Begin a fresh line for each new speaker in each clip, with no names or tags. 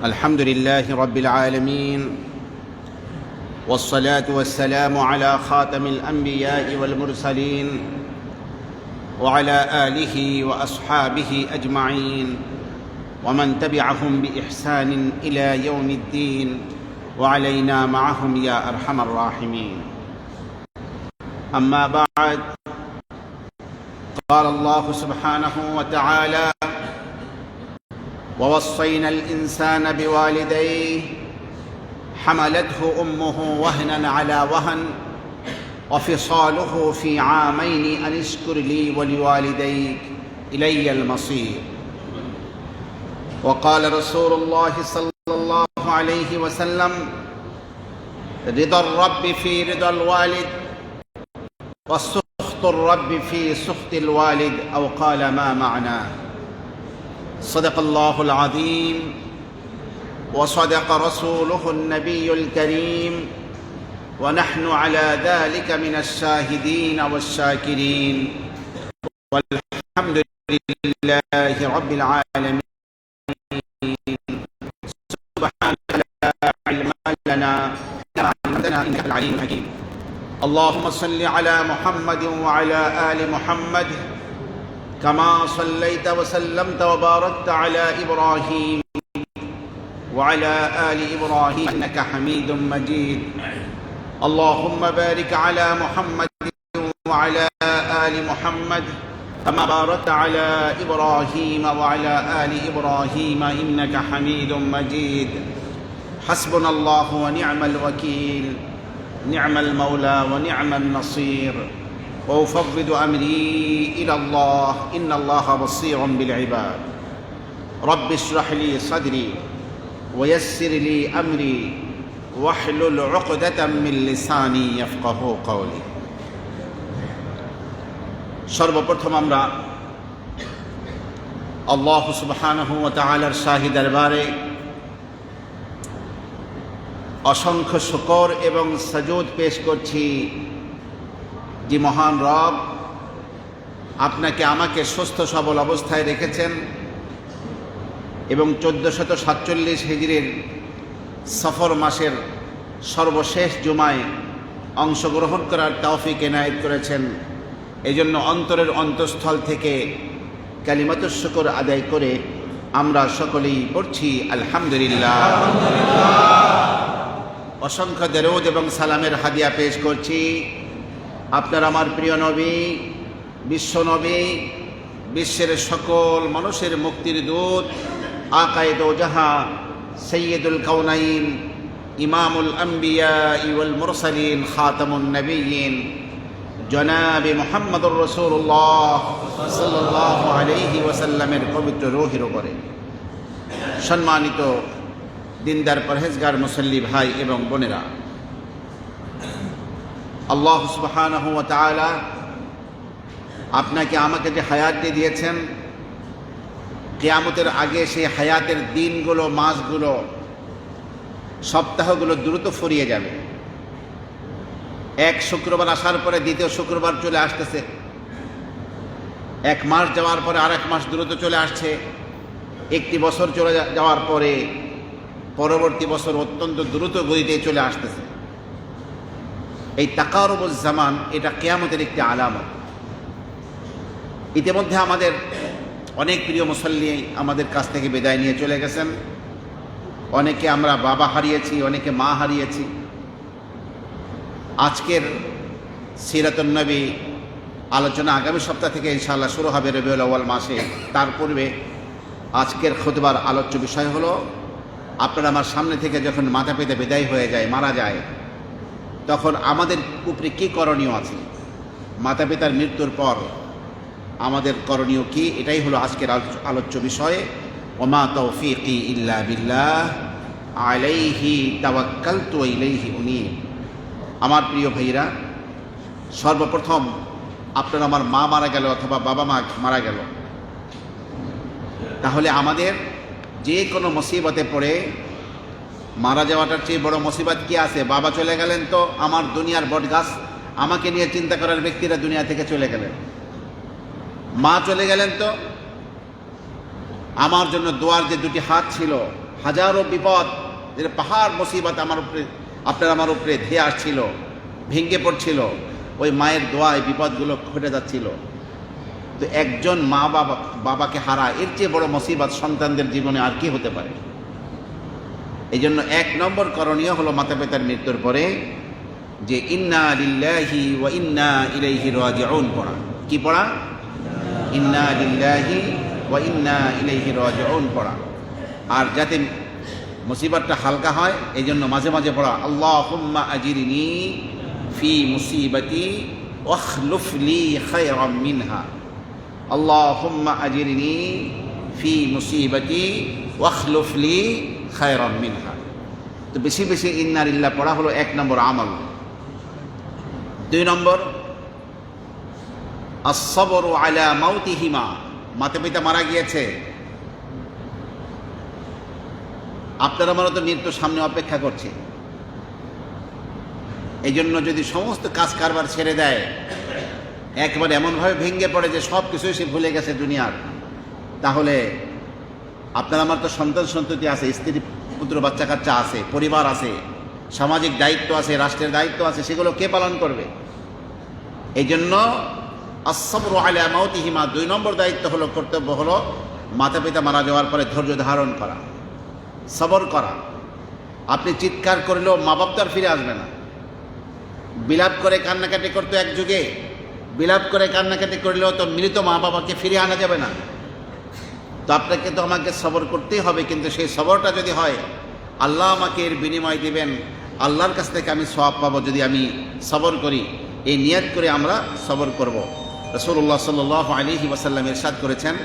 الحمد لله رب العالمين والصلاة والسلام على خاتم الأنبياء والمرسلين وعلى آله وأصحابه أجمعين ومن تبعهم بإحسان إلى يوم الدين وعلينا معهم يا أرحم الراحمين. أما بعد، قال الله سبحانه وتعالى: ووصينا الإنسان بوالديه حملته أمه وهنا على وهن وفصاله في عامين أن اشكر لي ولوالديك إلي المصير. وقال رسول الله صلى الله عليه وسلم: رضا الرب في رضا الوالد وسخط الرب في سخط الوالد، أو قال ما معناه. صدق الله العظيم وصدق رسوله النبي الكريم ونحن على ذلك من الشاهدين والشاكرين والحمد لله رب العالمين. سبحانك لا علم لنا إلا ما علمتنا إنك العليم الحكيم. اللهم صل على محمد وعلى آل محمد كما صليت وسلمت وباركت على إبراهيم وعلى آل إبراهيم إنك حميد مجيد. اللهم بارك على محمد وعلى آل محمد كما باركت على إبراهيم وعلى آل إبراهيم إنك حميد مجيد. حسبنا الله ونعم الوكيل، نعم المولى ونعم النصير، وأفوض أمري إلى الله إن الله بصير بالعباد. رب اشرح لي صدري ويسر لي أمري واحلل عقدة من লিসানি يفقهوا قولي. সর্বপ্রথম আমরা আল্লাহ সুবহানাহু ওয়া তাআলার শাহী দরবারে অসংখ্য শুকর এবং সাজুদ পেশ করছি যে মহান রব আপনাকে আমাকে সুস্থ সবল অবস্থায় রেখেছেন এবং 1447 হিজরির সফর মাসের সর্বশেষ জুমায় অংশগ্রহণ করার তৌফিক এনায়েত করেছেন। এজন্য অন্তরের অন্তঃস্থল থেকে কালিমাতুশ শুকর আদায় করে আমরা সকলেই পড়ছি আলহামদুলিল্লাহ। অসংখ্য দরুদ এবং সালামের হাদিয়া পেশ করছি আপনার আমার প্রিয় নবী, বিশ্ব নবী, বিশ্বের সকল মানুষের মুক্তির দূত, আকায়ে দোজাহা, সৈয়দুল কাউনাইন, ইমামুল আম্বিয়া ওয়াল মুরসালিন, খাতামুন নবিয়্যিন, জনাবে মুহাম্মদুর রাসূলুল্লাহ সাল্লাল্লাহু আলাইহি ওয়াসাল্লামের পবিত্র রূহের উপরে। সম্মানিত দিনদার পরহেজগার মুসল্লি ভাই এবং বোনেরা, আল্লাহ সুবহানাহু ওয়া তাআলা আপনাকে আমাকে যে হায়াত দিয়েছেন, কিয়ামতের আগে সেই হায়াতের দিনগুলো, মাসগুলো, সপ্তাহগুলো দ্রুত ফুরিয়ে যাবে। এক শুক্রবার আসার পরে দ্বিতীয় শুক্রবার চলে আসতেছে, এক মাস যাওয়ার পরে আরেক মাস দ্রুত চলে আসছে, একটি বছর চলে যাওয়ার পরে পরবর্তী বছর অত্যন্ত দ্রুত গতিতে চলে আসতেছে। এই তাকারুবুজ জামান, এটা কিয়ামতের একটি আলামত। ইতিমধ্যে আমাদের অনেক প্রিয় মুসল্লি আমাদের কাছ থেকে বিদায় নিয়ে চলে গেছেন। অনেকে আমরা বাবা হারিয়েছি, অনেকে মা হারিয়েছি। আজকের সিরাতুন নবী আলোচনা আগামী সপ্তাহ থেকে ইনশাআল্লাহ শুরু হবে রবিউল আউয়াল মাসে। তার পূর্বে আজকের খুতবার আলোচ্য বিষয় হলো, আপনারা আমার সামনে থেকে যখন মাথা পেতে বিদায় হয়ে যায়, মারা যায়, তখন আমাদের উপরে কী করণীয় আছে। মাতা পিতার মৃত্যুর পর আমাদের করণীয় কি, এটাই হলো আজকের আলোচ্য বিষয়। ওমা তৌফিকি ইল্লা বিল্লাহ আলাইহি তাওয়াক্কালতু ওয়া ইলাইহি উনীব। আমার প্রিয় ভাইরা, সর্বপ্রথম আপনার আমার মা মারা গেল অথবা বাবা মা মারা গেল, তাহলে আমাদের যে কোনো মুসিবতে পড়ে মারা যাওয়াটার চেয়ে বড় মুসিবত কি আছে? বাবা চলে গেলেন তো আমার দুনিয়ার বটগাছ, আমাকে নিয়ে চিন্তা করার ব্যক্তিরা দুনিয়া থেকে চলে গেলেন। মা চলে গেলেন তো আমার জন্য দোয়ার যে দুটি হাত ছিল, হাজারো বিপদ, যে পাহাড় মুসিবত আমার উপরে ধেয়ে আসছিল, ভেঙে পড়ছিল, ওই মায়ের দোয়ায় বিপদগুলো ঘটে যাচ্ছিল। তো একজন মা বাবাকে হারা, এর চেয়ে বড় মুসিবত সন্তানদের জীবনে আর কি হতে পারে? এই জন্য 1 নম্বর করণীয় হলো মাতা পিতার মৃত্যুর পরে যে ইন্না লিল্লাহি ওয়া ইন্না ইলাইহি রাজিউন পড়া। কি পড়া? ইন্না লিল্লাহি ওয়া ইন্না ইলাইহি রাজিউন পড়া। আর যাতে মুসিবতটা হালকা হয় এই জন্য মাঝে মাঝে পড়া আল্লাহুম্মা আজিরনি ফি মুসিবতি ওয়াখলুফ লি খায়রাম মিনহা। আল্লাহুম্মা আজিরনি ফি মুসিবতি ওয়াখলুফ লি খায়রাম মিনহা। তো বেশি বেশি ইন্না লিল্লাহ পড়া হলো 1 নম্বর আমল। 2 নম্বর as-sabru আলা মাউতিহিমা। মাতা পিতা মারা গিয়েছে, আপনার আমারও তো মৃত্যু সামনে অপেক্ষা করছে। এই জন্য যদি সমস্ত কাজ কারবার ছেড়ে দেয়, একবারে এমনভাবে ভেঙে পড়ে যে সব কিছুই সে ভুলে গেছে দুনিয়ার, তাহলে আপনার আমার তো সন্তান সন্ততি আছে, স্ত্রী পুত্র বাচ্চা কাচ্চা আছে, পরিবার আছে, সামাজিক দায়িত্ব আছে, রাষ্ট্রের দায়িত্ব আছে, সেগুলো কে পালন করবে? এই জন্য as-sabru আলা মাউতিহিমা 2 নম্বর দায়িত্ব হলো, কর্তব্য হলো মাতা পিতা মারা যাওয়ার পরে ধৈর্য ধারণ করা, সবর করা। আপনি চিৎকার করলেও মা বাপ তো আর ফিরে আসবে না। বিলাপ করে কান্নাকাটি করতো এক যুগে, বিলাপ করে কান্নাকাটি করলেও তো মৃত মা বাবাকে ফিরে আনা যাবে না। তো আপনাকে তো আমাকে সবর করতেই হবে, কিন্তু সেই সবরটা যদি হয় আল্লাহ আমাকে এর বিনিময় দিবেন, আল্লাহর কাছ থেকে আমি সওয়াব পাবো যদি আমি সবর করি, এই নিয়ত করে আমরা সবর করব। রাসূলুল্লাহ সাল্লাল্লাহু আলাইহি ওয়াসাল্লাম ইরশাদ করেছেন,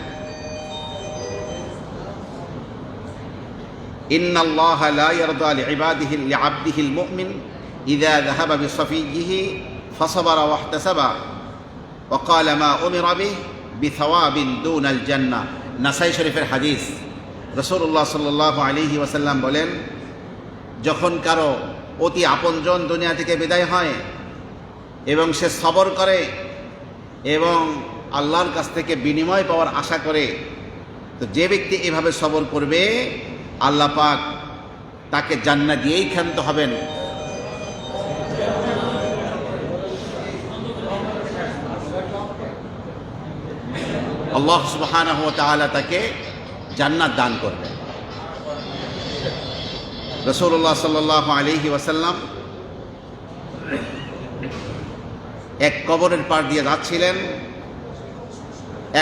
ইন্নাল্লাহা লা ইয়ারদা লিইবাদিহি লিআবদিহিল মুমিন ইযা যাহাবা বিসাফিয়্যিহি ফাসাবারা ওয়াহতাসাবা ওয়া ক্বালা মা উমিরা বিহি বিসাওয়াবিন দুনাল জান্নাহ। নাসাই শরীফের হাদিস। রাসূলুল্লাহ সাল্লাল্লাহু আলাইহি ওয়াসাল্লাম বলেন, যখন কারো অতি আপনজন দুনিয়া থেকে বিদায় হয় এবং সে সবর করে এবং আল্লাহর কাছ থেকে বিনিময় পাওয়ার আশা করে, তো যে ব্যক্তি এভাবে সবর করবে আল্লাহ পাক তাকে জান্নাত দিয়েই ক্ষান্ত হবেন। আল্লাহ সুবহানাহু ওয়া তাআলা তাকে জান্নাত দান করবেন। রাসূলুল্লাহ সাল্লাল্লাহু আলাইহি ওয়াসাল্লাম এক কবরের পাড় দিয়ে যাচ্ছিলেন।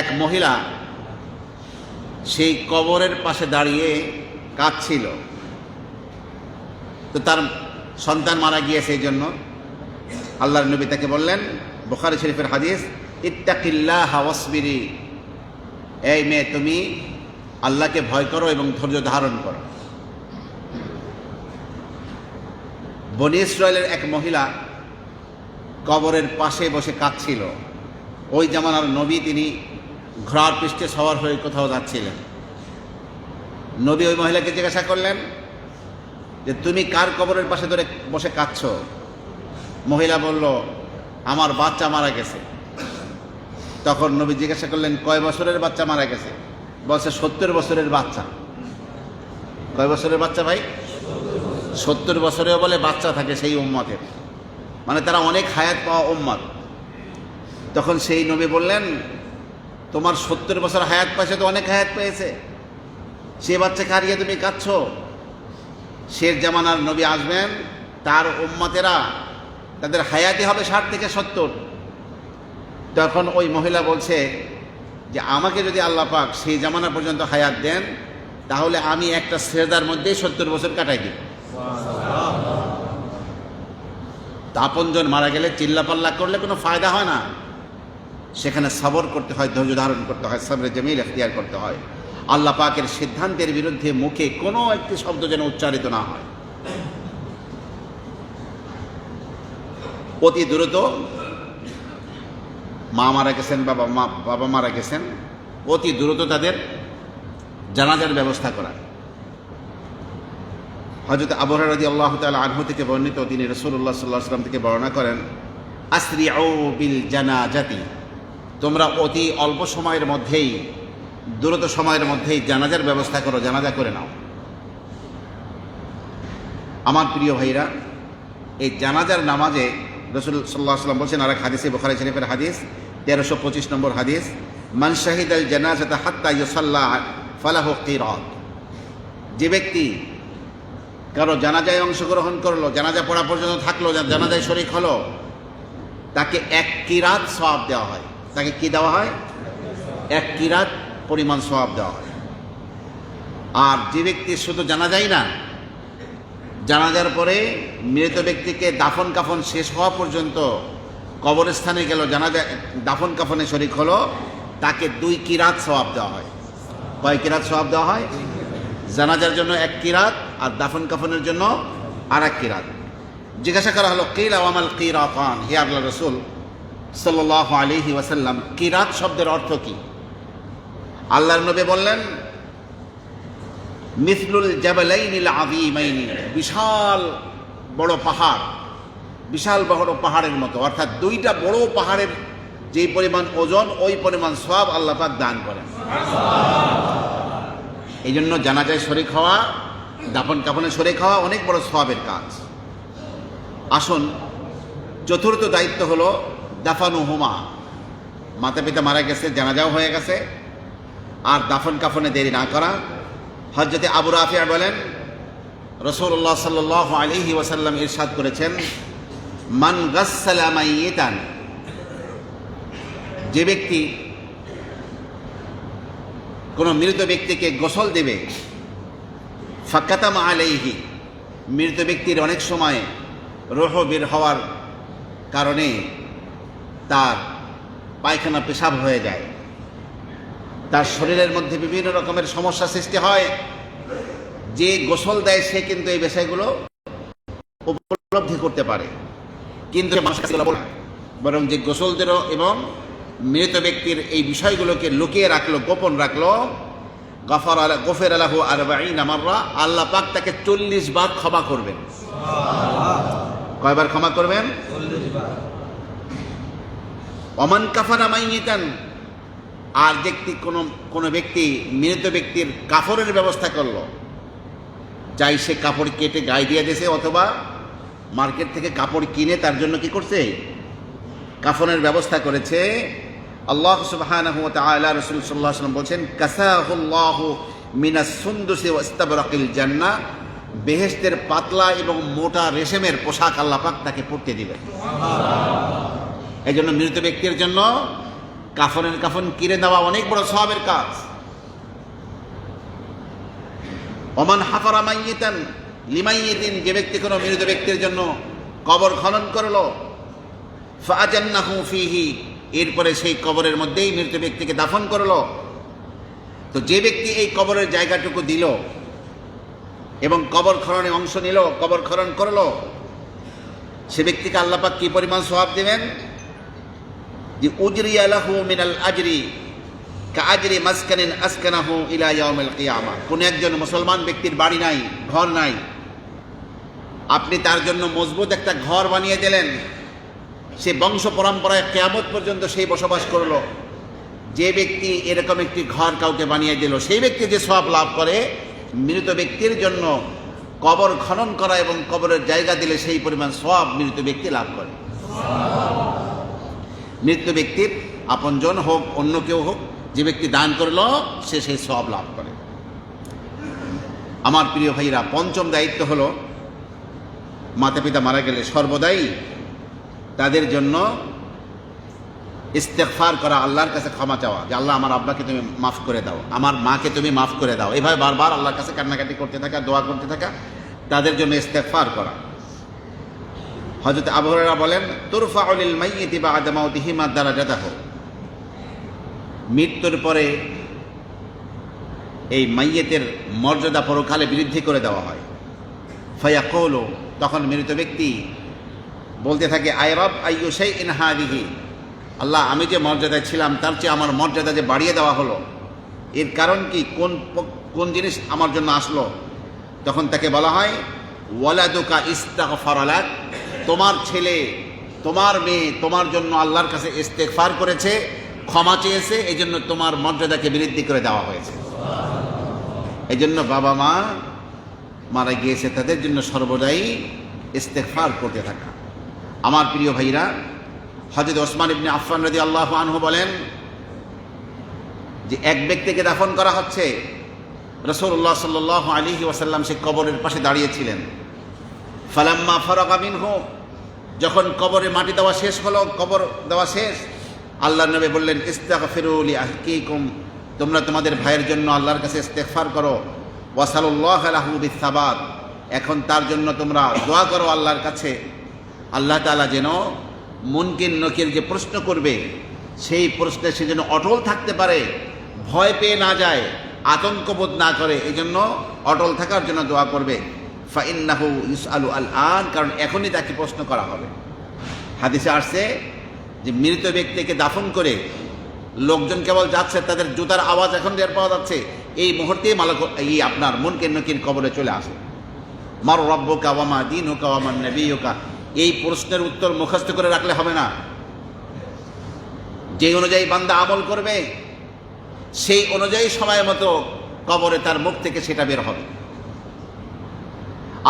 এক মহিলা সেই কবরের পাশে দাঁড়িয়ে কাঁদছিল। তো তার সন্তান মারা গিয়েছে, এই জন্য আল্লাহর নবী তাকে বললেন, বুখারী শরীফের হাদিস, ইত্তাকিল্লাহা ওয়াসবিরি, এই মেয়ে তুমি আল্লাহকে ভয় করো এবং ধৈর্য ধারণ করো। বনী ইসরায়েলের এক মহিলা কবরের পাশে বসে কাঁদছিল। ওই জামানার নবী, তিনি ঘোড়ার পৃষ্ঠে সওয়ার হয়ে কোথাও যাচ্ছিলেন। নবী ওই মহিলাকে জিজ্ঞাসা করলেন যে তুমি কার কবরের পাশে ধরে বসে কাঁদছ? মহিলা বলল, আমার বাচ্চা মারা গেছে। তখন নবী জিজ্ঞাসা করলেন, কয় বছরের বাচ্চা মারা গেছে? বলছে 70 বছরের বাচ্চা। কয় বছরের বাচ্চা ভাই? 70 বছরেও বলে বাচ্চা থাকে সেই উম্মতের, মানে তারা অনেক হায়াত পাওয়া উম্মত। তখন সেই নবী বললেন, তোমার 70 বছর হায়াত পাইছে, তো অনেক হায়াত পেয়েছে, সে বাচ্চাকে হারিয়ে তুমি কাঁদছ? শেষ জামানার নবী আসবেন, তার উম্মতেরা তাদের হায়াতই হবে 60 থেকে 70। তখন ওই মহিলা বলছে যে আমাকে যদি আল্লাহ পাক সেই জামানা পর্যন্ত হায়াত দেন, তাহলে আমি একটা সেজদার মধ্যেই 70 বছর কাটাই দিই। আপনজন মারা গেলে চিল্লাপাল্লা করলে কোনো ফায়দা হয় না, সেখানে সবর করতে হয়, ধৈর্য ধারণ করতে হয়, সবরে জামিল ইখতিয়ার করতে হয়। আল্লাহ পাকের সিদ্ধান্তের বিরুদ্ধে মুখে কোনো একটি শব্দ যেন উচ্চারিত না হয়। অতি দ্রুত মা মারা গেছেন, বাবা মারা গেছেন, অতি দ্রুত তাদের জানাজার ব্যবস্থা করা। হযরত আবু হুরায়রা রাদিয়াল্লাহু তাআলা আনহু থেকে বর্ণিত, তিনি রাসূলুল্লাহ সাল্লাল্লাহু আলাইহি ওয়াসাল্লাম থেকে বর্ণনা করেন, আসরিউ বিল জানাজাতি, তোমরা অতি অল্প সময়ের মধ্যেই, দ্রুত সময়ের মধ্যেই জানাজার ব্যবস্থা করো, জানাজা করে নাও। আমার প্রিয় ভাইরা, এই জানাজার নামাজে রাসূল সাল্লাল্লাহু আলাইহি ওয়াসাল্লাম বলছেন, আর এক হাদিসে, বুখারী শরীফের হাদিস 1325 নম্বর হাদিস, মান শাহিদাল জানাজাতা হাত্তা ইউসাল্লা ফালাহু কিরাত। যে ব্যক্তি কারো জানাজায় অংশগ্রহণ করলো, জানাজা পড়া পর্যন্ত থাকলো, জানাজায় শরীক হলো, তাকে 1 কিরাত সওয়াব দেওয়া হয়। তাকে কি দেওয়া হয়? 1 কিরাত পরিমাণ সওয়াব দেওয়া হয়। আর যে ব্যক্তি শুধু জানাজাই না, জানাজার পরে মৃত ব্যক্তিকে দাফন কাফন শেষ হওয়া পর্যন্ত কবরস্থানে গেল, জানাজা দাফন কাফনে শরীক হলো, তাকে 2 কিরাত সওয়াব দেওয়া হয়। কয় কিরাত সওয়াব দেওয়া হয়? জানাজার জন্য 1 কিরাত, আর দাফন কাফনের জন্য আর 1 কিরাত। জিজ্ঞাসা করা হলো, কিলা ওয়ামাল কিরাতান, হে আল্লাহর রাসূল সাল্লাল্লাহু আলাইহি ওয়াসাল্লাম, কিরাত শব্দের অর্থ কি? আল্লাহর নবী বললেন, মিসলুল জাবালাইনিল আযীমাইনি, বিশাল বড় পাহাড়, বিশাল বড় পাহাড়ের মতো, অর্থাৎ 2টা বড় পাহাড়ের যে পরিমাণ ওজন, ওই পরিমাণ সওয়াব আল্লাহ পাক দান করেন। এই জন্য জানাজায় শরীক হওয়া, দাফন কাফনে শরীক হওয়া অনেক বড় সওয়াবের কাজ। আসুন, চতুর্থ দায়িত্ব হলো দাফানুহুমা। মাতা পিতা মারা গেছে, জানাজাও হয়ে গেছে, আর দাফন কাফনে দেরি না করা। হযরতে আবু রাফি বলেন, রাসূলুল্লাহ সাল্লাল্লাহু আলাইহি ওয়াসাল্লাম ইরশাদ করেছেন, মান গাসসালা মাইয়িতান, যে ব্যক্তি কোনো মৃত ব্যক্তিকে গোসল দেবে, ফাকাতামা আলাইহি, মৃত ব্যক্তির অনেক সময় রূহ বের হওয়ার কারণে তার পায়খানা পেশাব হয়ে যায়, তার শরীরের মধ্যে বিভিন্ন রকমের সমস্যা সৃষ্টি হয়। যে গোসল দেয় সে কিন্তু এই বিষয়গুলো উপলব্ধি করতে পারে, কিন্তু বরং যে গোসল দিল এবং মৃত ব্যক্তির এই বিষয়গুলোকে লুকিয়ে রাখলো, গোপন রাখলো, গফির লাহু 40 মাররা, আল্লাহ পাক তাকে 40 বার ক্ষমা করবেন। কয়বার ক্ষমা করবেন? 40 বার। ওমান কাফানা মাইয়িতান, আর ব্যক্তি কোনো ব্যক্তি মৃত ব্যক্তির কাফনের ব্যবস্থা করলো, চাই সে কাপড় কেটে গায়ে দিয়ে দিয়েছে, অথবা মার্কেট থেকে কাপড় কিনে তার জন্য কি করছে, কাফনের ব্যবস্থা করেছে, আল্লাহ সুবহানাহু ওয়া তাআলা, রাসূল সাল্লাল্লাহু আলাইহি ওয়াসাল্লাম বলেন, কাসাহুল্লাহু মিনাস সুন্দুসি ওয়া ইস্তাবরাকিল জান্নাহ, বেহেশতের পাতলা এবং মোটা রেশমের পোশাক আল্লাহ পাক তাকে পরতে দিবেন। এই জন্য মৃত ব্যক্তির জন্য কাফন কিনে দেওয়া অনেক বড় সওয়াবের কাজ। ওমান হাফারা মাইয়িতান লিমাইয়িতিন, যে ব্যক্তি কোনো মৃত ব্যক্তির জন্য কবর খনন করলো, ফাআজান্নাহু ফীহি, এরপরে সেই কবরের মধ্যেই মৃত ব্যক্তিকে দাফন করলো, তো যে ব্যক্তি এই কবরের জায়গাটুকু দিল এবং কবর খননে অংশ নিল, কবর খনন করলো, সে ব্যক্তিকে আল্লাহ পাক কি পরিমাণ সওয়াব দেবেন? যে উজরিয়া লাহু মিনাল আজরি কাআজরি মাসকানিন আসকানাহু ইলা ইয়াউমিল কিয়ামা। কোন একজন মুসলমান ব্যক্তির বাড়ি নাই, ঘর নাই, আপনি তার জন্য মজবুত একটা ঘর বানিয়ে দিলেন, সে বংশ পরম্পরায় কিয়ামত পর্যন্ত সেই বসবাস করলো। যে ব্যক্তি এরকম একটি ঘর কাউকে বানিয়ে দিল, সেই ব্যক্তি যে সওয়াব লাভ করে, মৃত ব্যক্তির জন্য কবর খনন করা এবং কবরের জায়গা দিলে সেই পরিমাণ সওয়াব মৃত ব্যক্তি লাভ করে। মৃত ব্যক্তির আপনজন হোক, অন্য কেউ হোক, যে ব্যক্তি দান করলো সে সেই সওয়াব লাভ করে। আমার প্রিয় ভাইরা, পঞ্চম দায়িত্ব হলো মাতা পিতা মারা গেলে সর্বদাই তাদের জন্য ইস্তেগফার করা, আল্লাহর কাছে ক্ষমা চাওয়া, যে আল্লাহ আমার আব্বাকে তুমি মাফ করে দাও, আমার মাকে তুমি মাফ করে দাও, এভাবে বারবার আল্লাহর কাছে কান্নাকাটি করতে থাকা, দোয়া করতে থাকা, তাদের জন্য ইস্তেগফার করা। হযরত আবু হুরায়রা বলেন, তুরফাউ লিল মাইয়িতি বা'দা মাউতিহি মা দারাজাতাহু, মৃত্যুর পরে এই মাইয়িতের মর্যাদা পরকালে বৃদ্ধি করে দেওয়া হয়। ফায়াকুলু, তখন মৃত ব্যক্তি বলতে থাকে, আয় রব আইয়ু শাইইন হাদিহি, আল্লাহ আমি যে মর্যাদায় ছিলাম তার চেয়ে আমার মর্যাদা যে বাড়িয়ে দেওয়া হলো, এর কারণ কি, কোন জিনিস আমার জন্য আসলো? তখন তাকে বলা হয়, ওয়ালাদুকা ইস্তাগফারা লাক, তোমার ছেলে, তোমার মেয়ে তোমার জন্য আল্লাহর কাছে ইস্তেগফার করেছে, ক্ষমা চেয়েছে, এই জন্য তোমার মর্যাদাকে বৃদ্ধি করে দেওয়া হয়েছে। এই জন্য বাবা মা মারা গিয়েছে তাদের জন্য সর্বদাই ইস্তেগফার করতে থাকা। আমার প্রিয় ভাইরা, হযরত ওসমান ইবনে আফফান রাদিয়াল্লাহু আনহু বলেন যে এক ব্যক্তিকে দাফন করা হচ্ছে, রাসূলুল্লাহ সাল্লাল্লাহু আলাইহি ওয়াসাল্লাম সে কবরের পাশে দাঁড়িয়েছিলেন। ফালাম্মা ফারাগা মিনহু, যখন কবরে মাটি দেওয়া শেষ হলো, কবর দেওয়া শেষ, আল্লাহর নবী বললেন ইস্তাগফিরু লিআখিকুম, তোমরা তোমাদের ভাইয়ের জন্য আল্লাহর কাছে ইস্তেগফার করো। ওয়াসালুল্লাহ লাহু বিসসাবাত, এখন তার জন্য তোমরা দোয়া করো আল্লাহর কাছে, আল্লাহ তাআলা যেন মুনকির নকির যে প্রশ্ন করবে সেই প্রশ্নে সে যেন অটল থাকতে পারে, ভয় পেয়ে না যায়, আতঙ্কবোধ না করে, এই জন্য অটল থাকার জন্য দোয়া করবে। ফাইন্নাহু ইউসআলু আল আন, কারণ এখনই তাকে প্রশ্ন করা হবে। হাদিসে আসছে যে মৃত ব্যক্তিকে দাফন করে লোকজন কেবল যাচ্ছে, তাদের জুতার আওয়াজ এখন বের পাওয়া যাচ্ছে, এই মুহূর্তেই এই আপনার মুনকির নকির কবরে চলে আসে। মার রব্বুকা ওয়া মা দীনুকা ওয়া মান নাবিয়ুকা, এই প্রশ্নের উত্তর মুখস্থ করে রাখলে হবে না। যে অনুযায়ী বান্দা আমল করবে সেই অনুযায়ী সময় মতো কবরে তার মুখ থেকে সেটা বের হবে।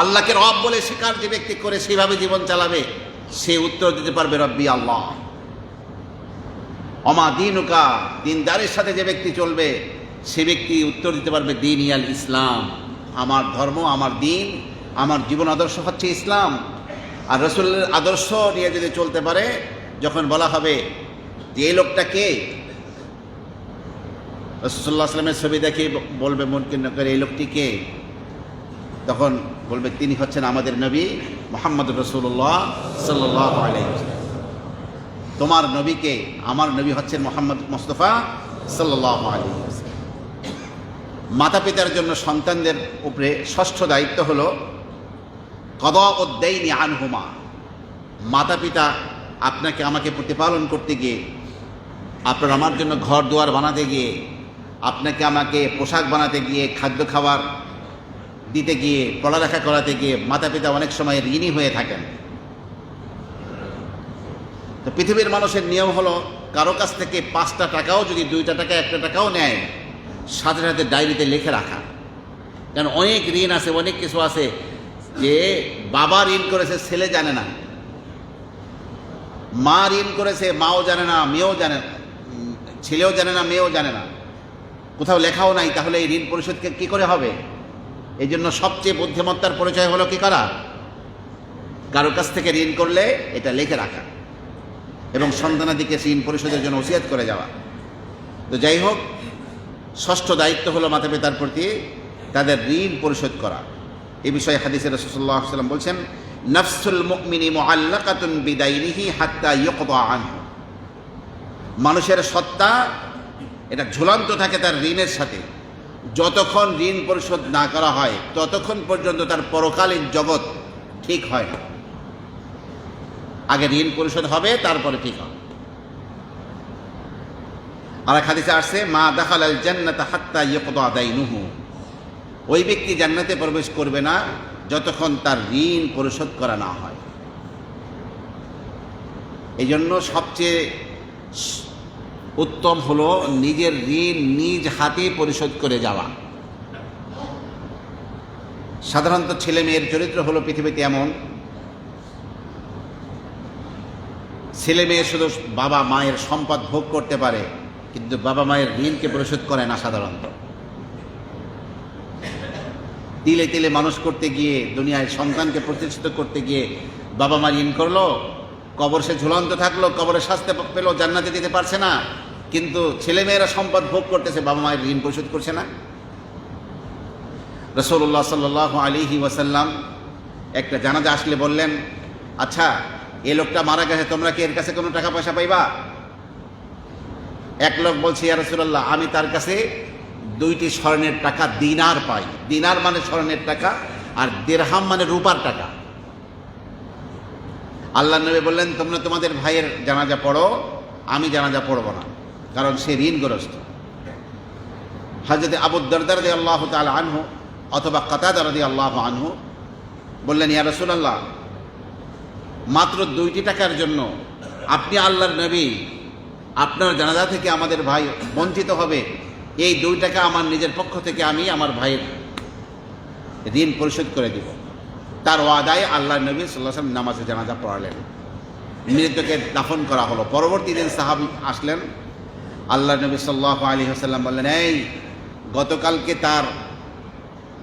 আল্লাহকে রব বলে স্বীকার যে ব্যক্তি করে সেইভাবে জীবন চালাবে, সে উত্তর দিতে পারবে রব্বি আল্লাহ। অমা দীনুকা, দিনদারের সাথে যে ব্যক্তি চলবে সে ব্যক্তি উত্তর দিতে পারবে দীন ইয়াল ইসলাম, আমার ধর্ম, আমার দিন, আমার জীবন আদর্শ হচ্ছে ইসলাম। আর রাসূলের আদর্শ নিয়ে যদি চলতে পারে, যখন বলা হবে যে এই লোকটা কে, রাসূলুল্লাহ সাল্লাল্লাহু আলাইহি ওয়াসাল্লামের ছবি দেখে বলবে মুনকির নকির এই লোকটি কে, তখন বলবে তিনি হচ্ছেন আমাদের নবী মুহাম্মদুর রাসূলুল্লাহ সাল্লাল্লাহু আলাইহি ওয়াসাল্লাম। তোমার নবীকে, আমার নবী হচ্ছেন মুহাম্মদ মুস্তাফা সাল্লাল্লাহু আলাইহি ওয়াসাল্লাম। মাতা পিতার জন্য সন্তানদের উপরে ষষ্ঠ দায়িত্ব হলো কদাউদ দাইনি আনহুমা। মাতা পিতা আপনাকে আমাকে প্রতিপালন করতে গিয়ে, আপনার আমার জন্য ঘর দুয়ার বানাতে গিয়ে, আপনাকে আমাকে পোশাক বানাতে গিয়ে, খাদ্য খাবার দিতে গিয়ে, পড়ালেখা করাতে গিয়ে মাতা পিতা অনেক সময় ঋণী হয়ে থাকেন। তো পৃথিবীর মানুষের নিয়ম হলো কারো কাছ থেকে 5টা টাকাও যদি 2টা টাকা 1টা টাকাও নেয়, সাথে সাথে ডায়েরিতে লিখে রাখা। কারণ অনেক ঋণ আছে, অনেক কিছু আছে যে বাবা ঋণ করেছে ছেলে জানে না, মা ঋণ করেছে মাও জানে না, মেয়েও জানে না, ছেলেও জানে না, মেয়েও জানে না, কোথাও লেখাও নাই। তাহলে এই ঋণ পরিশোধকে কী করে হবে? এই জন্য সবচেয়ে বুদ্ধিমত্তার পরিচয় হলো কি করা, কারো কাছ থেকে ঋণ করলে এটা লিখে রাখা এবং সন্তানাদিকে ঋণ পরিশোধের জন্য ওসিয়াত করে যাওয়া। তো যাই হোক, ষষ্ঠ দায়িত্ব হলো মাতা পিতার প্রতি তাদের ঋণ পরিশোধ করা। এই বিষয়ে হাদিসে রাসূলুল্লাহ সাল্লাল্লাহু আলাইহি ওয়াসাল্লাম বলছেন, নাফসুল মুমিনি মুআল্লাকাতুন বিদাইনিহি হাত্তা ইউকদা আনহু। মানুষের সত্তা এটা ঝুলন্ত থাকে তার ঋণের সাথে, যতক্ষণ ঋণ পরিশোধ না করা হয় ততক্ষণ পর্যন্ত তার পরকালীন জগৎ ঠিক হয় না। আগে ঋণ পরিশোধ হবে, তারপরে ঠিক হবে। আর এক হাদিসে আসছে, মা দাখালাল জান্নাতা হাত্তা ইউকদা দাইনুহু। ওই ব্যক্তি জান্নাতে প্রবেশ করবে না যতক্ষণ তার ঋণ পরিশোধ করা না হয়। এই জন্য সবচেয়ে উত্তম হলো নিজের ঋণ নিজ হাতে পরিশোধ করে যাওয়া। সাধারণত ছেলে মেয়ের চরিত্র হলো পৃথিবীতে এমন, ছেলে মেয়ে শুধু বাবা মায়ের সম্পদ ভোগ করতে পারে, কিন্তু বাবা মায়ের ঋণকে পরিশোধ করে না। সাধারণত তিলে তিলে মানুষ করতে গিয়ে, দুনিয়ায় সন্তানকে প্রতিষ্ঠিত করতে গিয়ে বাবা মা ঋণ করলো, কবর সে ঝুলন্ত থাকলো, কবরে শাস্তি পেলো, জান্নাতে দিতে পারছে না, কিন্তু ছেলেমেয়েরা সম্পদ ভোগ করতেছে, বাবা মায়ের ঋণ পরিশোধ করছে না। রাসূলুল্লাহ সাল্লাল্লাহু আলাইহি ওয়াসাল্লাম একটা জানাজা আসলে বললেন, আচ্ছা এই লোকটা মারা গেছে, তোমরা কি এর কাছে কোনো টাকা পয়সা পাইবা? এক লোক বলছে, ইয়া রাসূলুল্লাহ, আমি তার কাছে 2টি স্বর্ণের টাকা দিনার পাই। দিনার মানে স্বর্ণের টাকা, আর দিরহাম মানে রূপার টাকা। আল্লাহর নবী বললেন, তোমরা তোমাদের ভাইয়ের জানাজা পড়ো, আমি জানাজা পড়ব না, কারণ সে ঋণগ্রস্ত। হযরত আবু দারদা রাদিয়াল্লাহু তাআলা আনহু অথবা কাতাদা রাদিয়াল্লাহু আনহু বললেন, ইয়া রাসূলুল্লাহ, মাত্র 2টি টাকার জন্য আপনি আল্লাহর নবী, আপনার জানাজা থেকে আমাদের ভাই বঞ্চিত হবে। এই 2 টাকা আমার নিজের পক্ষ থেকে আমি আমার ভাইয়ের ঋণ পরিশোধ করে দিব। তার ওয়াদায় আল্লাহ নবী সাল্লাল্লাহু আলাইহি ওয়াসাল্লাম নামাজে জানাজা পড়ালেন, মৃতকে দাফন করা হলো। পরবর্তী দিন সাহাবী আসলেন, আল্লাহ নবী সাল্লাল্লাহু আলাইহি ওয়াসাল্লাম বললেন, এই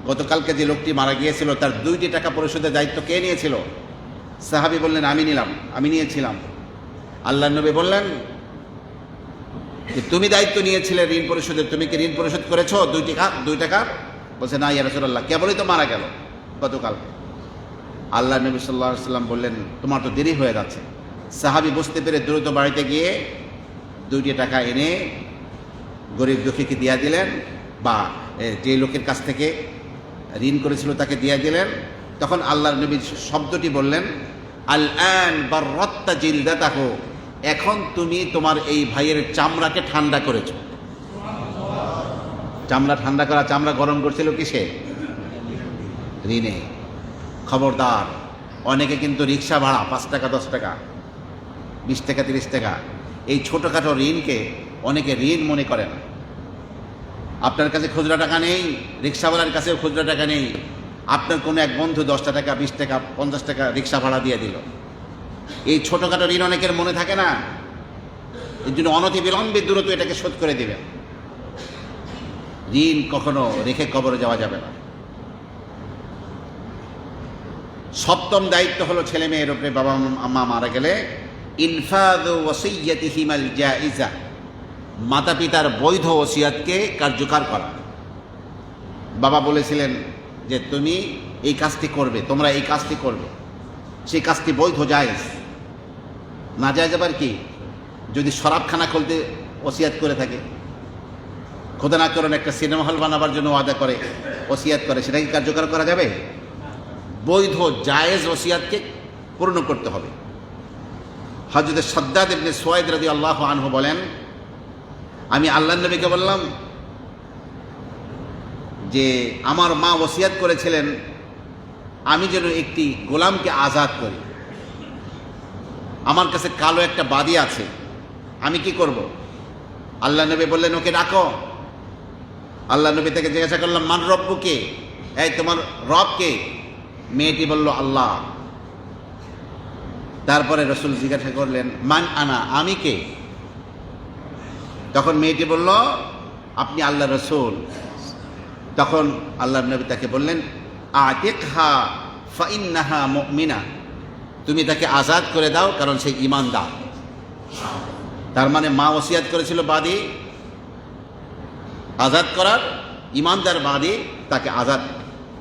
গতকালকে যে লোকটি মারা গিয়েছিল তার 2টি টাকা পরিশোধের দায়িত্ব কে নিয়েছিল? সাহাবী বললেন, আমি নিয়েছিলাম। আল্লাহ নবী বললেন যে তুমি দায়িত্ব নিয়েছিলে ঋণ পরিশোধের, তুমি কি ঋণ পরিশোধ করেছো 2 টাকা? বলছে, না ইয়া রাসূলুল্লাহ, কেবলই তো মারা গেল গতকালকে। আল্লাহ নবী সাল্লাল্লাহু আলাইহি ওয়াসাল্লাম বললেন, তোমার তো দেরি হয়ে যাচ্ছে। সাহাবী বুঝতে পেরে দ্রুত বাড়িতে গিয়ে 2টি টাকা এনে গরিব দুঃখীকে দিয়া দিলেন, বা যে লোকের কাছ থেকে ঋণ করেছিল তাকে দিয়া দিলেন। তখন আল্লাহর নবী শব্দটি বললেন, আল আন বাররাত্তা জিলদাতাহু, এখন তুমি তোমার এই ভাইয়ের চামড়াকে ঠান্ডা করেছো। চামড়া ঠান্ডা করা, চামড়া গরম করছিল কিসে? ঋণে। খবরদার, অনেকে কিন্তু রিক্সা ভাড়া 5 টাকা 10 টাকা 20 টাকা 30 টাকা এই ছোটোখাটো ঋণকে অনেকে ঋণ মনে করেন। আপনার কাছে খুচরা টাকা নেই, রিক্সাওয়ালার কাছেও খুচরা টাকা নেই, আপনার কোনো এক বন্ধু 10 টাকা 20 টাকা 50 টাকা রিক্সা ভাড়া দিয়ে দিল। এই ছোটোখাটো ঋণ অনেকের মনে থাকে না, এর জন্য অনতিবিলম্বে দ্রুত এটাকে শোধ করে দেবেন। ঋণ কখনো রেখে কবরে যাওয়া যাবে না। 7ম দায়িত্ব হলো ছেলে মেয়ের উপরে, বাবা মা মারা গেলে ইনফাযু ওয়াসিয়্যাতিহিমাল জায়েজা, মাতা পিতার বৈধ ওসিয়াতকে কার্যকর করা। বাবা বলেছিলেন যে তুমি এই কাজটি করবে, তোমরা এই কাজটি করবে, সেই কাজটি বৈধ, জায়েজ। না জায়েজ আবার কি? যদি শরাবখানা খুলতে ওসিয়াত করে থাকে, খোদা না করেন একটা সিনেমা হল বানাবার জন্য ওয়াদা করে, ওসিয়াত করে, সেটা কি কার্যকর করা যাবে? বৈধ জায়েজ ওসিয়াতকে পূর্ণ করতে হবে। হযরত সাদ্দাদ ইবনে সুয়াইদ রাদিয়াল্লাহু আনহু বলেন, আমি আল্লাহর নবীকে বললাম যে আমার মা ওসিয়াত করেছিলেন আমি যেন একটি গোলামকে আজাদ করি। আমার কাছে কালো একটা বাদী আছে, আমি কি করব? আল্লাহ নবী বললেন, ওকে ডাকো। আল্লাহ নবী থেকে জিজ্ঞাসা করলাম, মান রব্বুকে, এই তোমার রব কে? মেয়েটি বলল, আল্লাহ। তারপরে রাসূল জিজ্ঞাসা করলেন, মান আনা, আমি কে? তখন মেয়েটি বলল, আপনি আল্লাহ রাসূল। তখন আল্লাহর নবী তাকে বললেন, আতিকহা ফাইন্নাহা মুমিনা, তুমি তাকে আজাদ করে দাও, কারণ সে ঈমানদার। তার মানে মা ওসিয়াত করেছিল বাদী আজাদ করার, ঈমানদার বাদী, তাকে আজাদ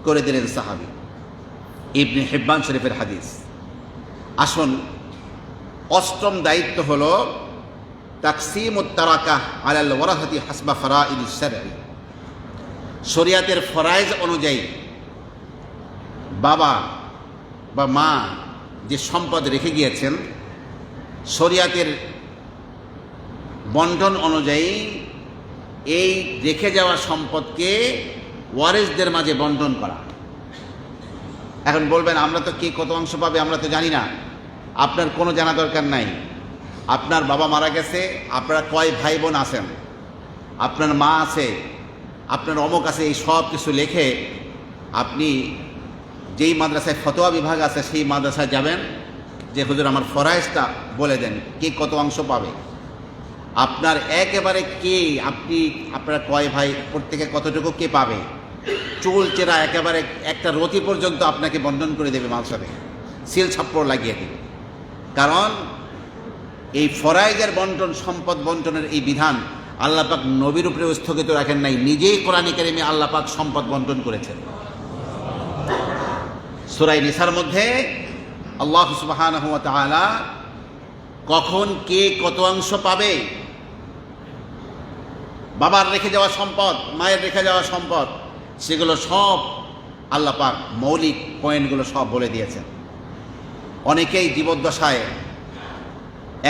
করে দিলেন সাহাবী। ইবনে হিব্বান শরীফের হাদিস। আসুন, 8ম দায়িত্ব হলো তাকসিমুত তারাকা আলাল ওয়ারাসাতি হাসবা ফারাইদিস শারঈ, শরিয়াতের ফরাইজ অনুযায়ী বাবা বা মা যে সম্পদ রেখে গিয়েছেন, শরিয়াতের বন্টন অনুযায়ী এই রেখে যাওয়া সম্পদকে ওয়ারিসদের মাঝে বন্টন করা। এখন বলবেন, আমরা তো কে কত অংশ পাবে আমরা তো জানি না। আপনার কোনো জানা দরকার নাই। আপনার বাবা মারা গেছে, আপনারা কয় ভাই বোন আছেন, আপনার মা আছে, আপনার অমুক আছে, এই সব কিছু লিখে আপনি যেই মাদ্রাসায় ফতোয়া বিভাগ আছে সেই মাদ্রাসায় যাবেন, যে হুজুর আমার ফরায়েজটা বলে দেন, কে কত অংশ পাবে। আপনার একেবারে কে, আপনারা কয় ভাই, প্রত্যেকে কতটুকু কে পাবে, চুল চেরা একেবারে একটা রতি পর্যন্ত আপনাকে বন্টন করে দেবে, মালসাতে সিল ছাপ্পড় লাগিয়ে দেবে। কারণ এই ফরায়েজের বন্টন, সম্পদ বন্টনের এই বিধান আল্লাহ পাক নবীর উপরে স্থগিত রাখেন নাই, নিজেই কোরআন কারিমে আল্লাহ পাক সম্পদ বন্টন করেছেন। সূরা নিসার মধ্যে আল্লাহ সুবহানাহু ওয়া তাআলা কখন কে কত অংশ পাবে, বাবার রেখে যাওয়া সম্পদ, মায়ের রেখে যাওয়া সম্পদ, সেগুলো সব আল্লাহ পাক মৌলিক পয়েন্টগুলো সব বলে দিয়েছেন। অনেকেই জীবদ্দশায়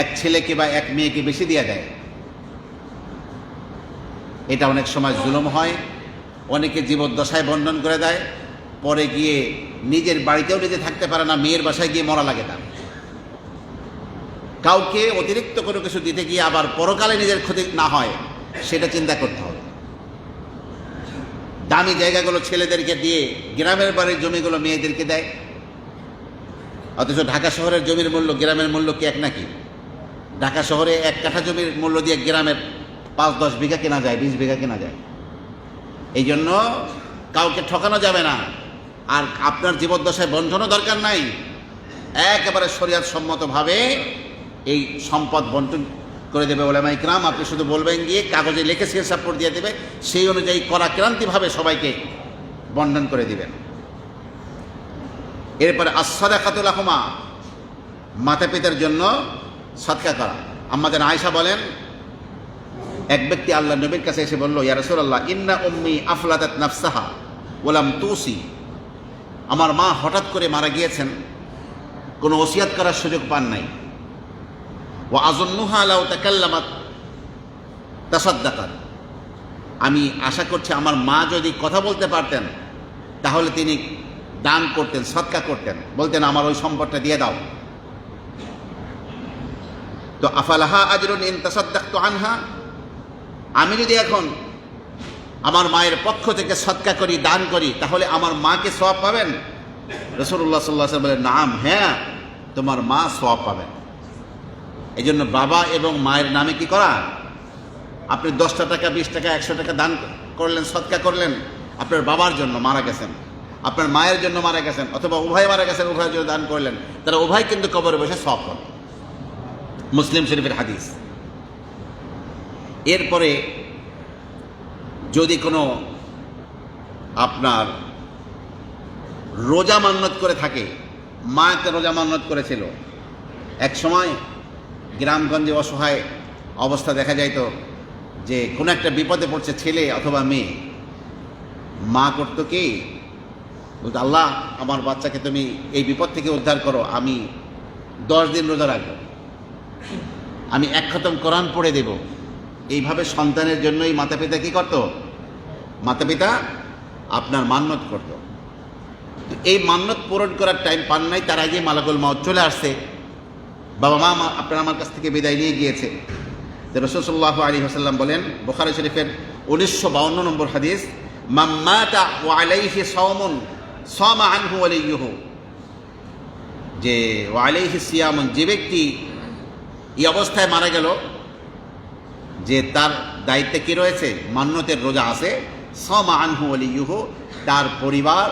এক ছেলেকে বা এক মেয়েকে বেশি দিয়ে দেয়, এটা অনেক সময় জুলুম হয়। অনেকে জীবদ্দশায় বন্টন করে দেয়, পরে গিয়ে নিজের বাড়িতেও নিজে থাকতে পারে না, মেয়ের বাসায় গিয়ে মরা লাগে তার। কাউকে অতিরিক্ত কোনো কিছু দিতে গিয়ে আবার পরকালে নিজের ক্ষতি না হয়, সেটা চিন্তা করতে হবে। দামি জায়গাগুলো ছেলেদেরকে দিয়ে গ্রামের বাড়ির জমিগুলো মেয়েদেরকে দেয়। অথচ ঢাকা শহরের জমির মূল্য গ্রামের মূল্য কি এক নাকি? ঢাকা শহরে 1 কাঠা জমির মূল্য দিয়ে গ্রামের 5-10 বিঘা কেনা যায়, 20 বিঘা কেনা যায়। এই জন্য কাউকে ঠকানো যাবে না। আর আপনার জীবদ্দশায় বন্ধনও দরকার নাই, একেবারে শরীয়ত সম্মতভাবে এই সম্পদ বন্টন করে দেবে ওলামা ইকরাম। আপনি শুধু বলবেন গিয়ে কাগজে লিখে স্বাক্ষর দিয়ে দেবে, সেই অনুযায়ী কড়াক্রান্তিভাবে সবাইকে বন্টন করে দিবেন। এরপরে as-সাদাকাতু লাহুমা, মাতা পিতার জন্য সদকা করা। আমাদের আয়েশা বলেন, এক ব্যক্তি আল্লাহ নবীর কাছে এসে বলল, ইয়া রাসূলুল্লাহ, ইন্না উম্মি আফলাতাত নাফসাহা ওয়া লাম তুসি, আমার মা হঠাৎ করে মারা গিয়েছেন, কোনো ওসিয়াত করার সুযোগ পান নাই। ওয়া আযুন্নুহা লাউ তাকাল্লামাত তাসাদ্দাকাত, আমি আশা করছি আমার মা যদি কথা বলতে পারতেন তাহলে তিনি দান করতেন, সদকা করতেন, বলতেন আমার ওই সম্পদটা দিয়ে দাও। তো আফালাহা আজরুন ইন তাসাদ্দাকতু আনহা, আমি যদি এখন আমার মায়ের পক্ষ থেকে সদকা করি, দান করি, তাহলে আমার মাকে সওয়াব পাবেন? রাসূলুল্লাহ সাল্লাল্লাহু আলাইহি ওয়াসাল্লাম বলেন, নাম, হ্যাঁ, তোমার মা সওয়াব পাবেন। এই জন্য বাবা এবং মায়ের নামে কি করা? আপনি 10 টাকা, 20 টাকা, 100 টাকা দান করলেন, সদকা করলেন, আপনার বাবার জন্য মারা গেছেন, আপনার মায়ের জন্য মারা গেছেন, অথবা উভয় মারা গেছেন, উভয়ের জন্য দান করলেন, তারা উভয় কিন্তু কবরে বসে সওয়াব পাবে। মুসলিম শরীফের হাদিস। এরপরে যদি কোনো আপনার রোজা মান্নত করে থাকে, মা একটা রোজা মান্নত করেছিল, এক সময় গ্রামগঞ্জে অসহায় অবস্থা দেখা যাইত যে কোনো একটা বিপদে পড়ছে ছেলে অথবা মেয়ে, মা করতো কি, বলতো, আল্লাহ আমার বাচ্চাকে তুমি এই বিপদ থেকে উদ্ধার করো, আমি 10 দিন রোজা রাখবো, আমি 1 খতম কোরআন পড়ে দেব। এইভাবে সন্তানের জন্যই মাতা পিতা কি করতো? মাতা পিতা আপনার মান্নত করত। এই মান্নত পূরণ করার টাইম পান নাই, তার আগে মালাকুল মাউত চলে আসছে, বাবা মা আপনার আমার কাছ থেকে বিদায় নিয়ে গিয়েছে। রাসূল সাল্লাল্লাহু আলাইহি ওয়াসাল্লাম বলেন, বুখারী শরীফের 1952 নম্বর হাদিস, মান মাতা ওয়া আলাইহি সাওমুন সামা আনহু ওয়ালিয়ুহু, যে ওয়া আলাইহি সিয়ামুন, যে ব্যক্তি এই অবস্থায় মারা গেল যে তার দায়িত্বে কি রয়েছে? মান্নতের রোজা আছে। সামা আনহু ওয়ালিয়ুহু, তার পরিবার,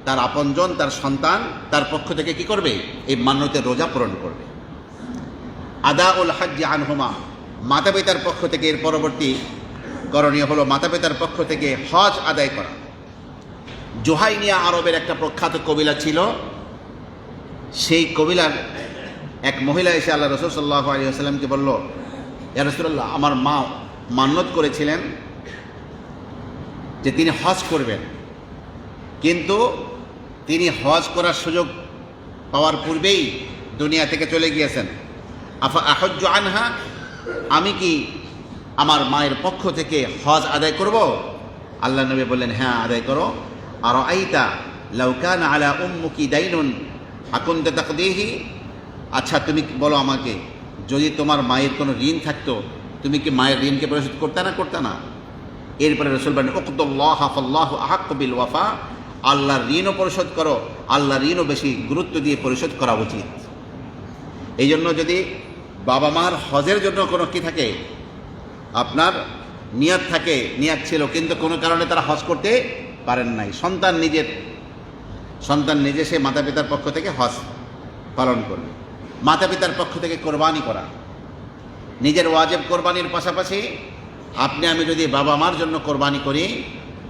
তার আপনজন, তার সন্তান তার পক্ষ থেকে কি করবে? এই মান্নতের রোজা পূরণ করবে। আদাউল হজ্জ আনহুমা, মাতা পিতার পক্ষ থেকে এর পরবর্তী করণীয় হলো মাতা পিতার পক্ষ থেকে হজ আদায় করা। জুহাইনিয়া আরবের একটা প্রখ্যাত কবিলা ছিল, সেই কবিলার এক মহিলা এসে আল্লাহ রাসূল সাল্লাল্লাহু আলাইহি ওয়াসাল্লামকে বলল, ইয়া রাসূলুল্লাহ, আমার মা মান্নত করেছিলেন যে তিনি হজ করবেন, কিন্তু তিনি হজ করার সুযোগ পাওয়ার পূর্বেই দুনিয়া থেকে চলে গিয়েছেন। আফা আহজ্জু আনহা, আমি কি আমার মায়ের পক্ষ থেকে হজ আদায় করব? আল্লাহ নবী বললেন, হ্যাঁ আদায় করো। আর আইতা লাউ কানা আলা উম্মুকি দাইনুন আকুনতা তাকদিহি, আচ্ছা তুমি বলো আমাকে, যদি তোমার মায়ের কোনো ঋণ থাকতো, তুমি কি মায়ের ঋণকে পরিশোধ করতে না? এরপরে রাসূল বলেন, উকদুল্লাহ ফাল্লাহু আহাক্কু বিল ওয়াফা, আল্লাহর ঋণও পরিশোধ করো, আল্লাহর ঋণও বেশি গুরুত্ব দিয়ে পরিশোধ করা উচিত। এই জন্য যদি বাবা মার হজের জন্য কোনো কি থাকে, আপনার নিয়াত থাকে, নিয়াত ছিল, কিন্তু কোনো কারণে তারা হজ করতে পারেন নাই, সন্তান নিজে সে মাতা পিতার পক্ষ থেকে হজ পালন করবে। মাতা পিতার পক্ষ থেকে কোরবানি করা, নিজের ওয়াজিব কোরবানির পাশাপাশি আপনি আমি যদি বাবা মার জন্য কোরবানি করি,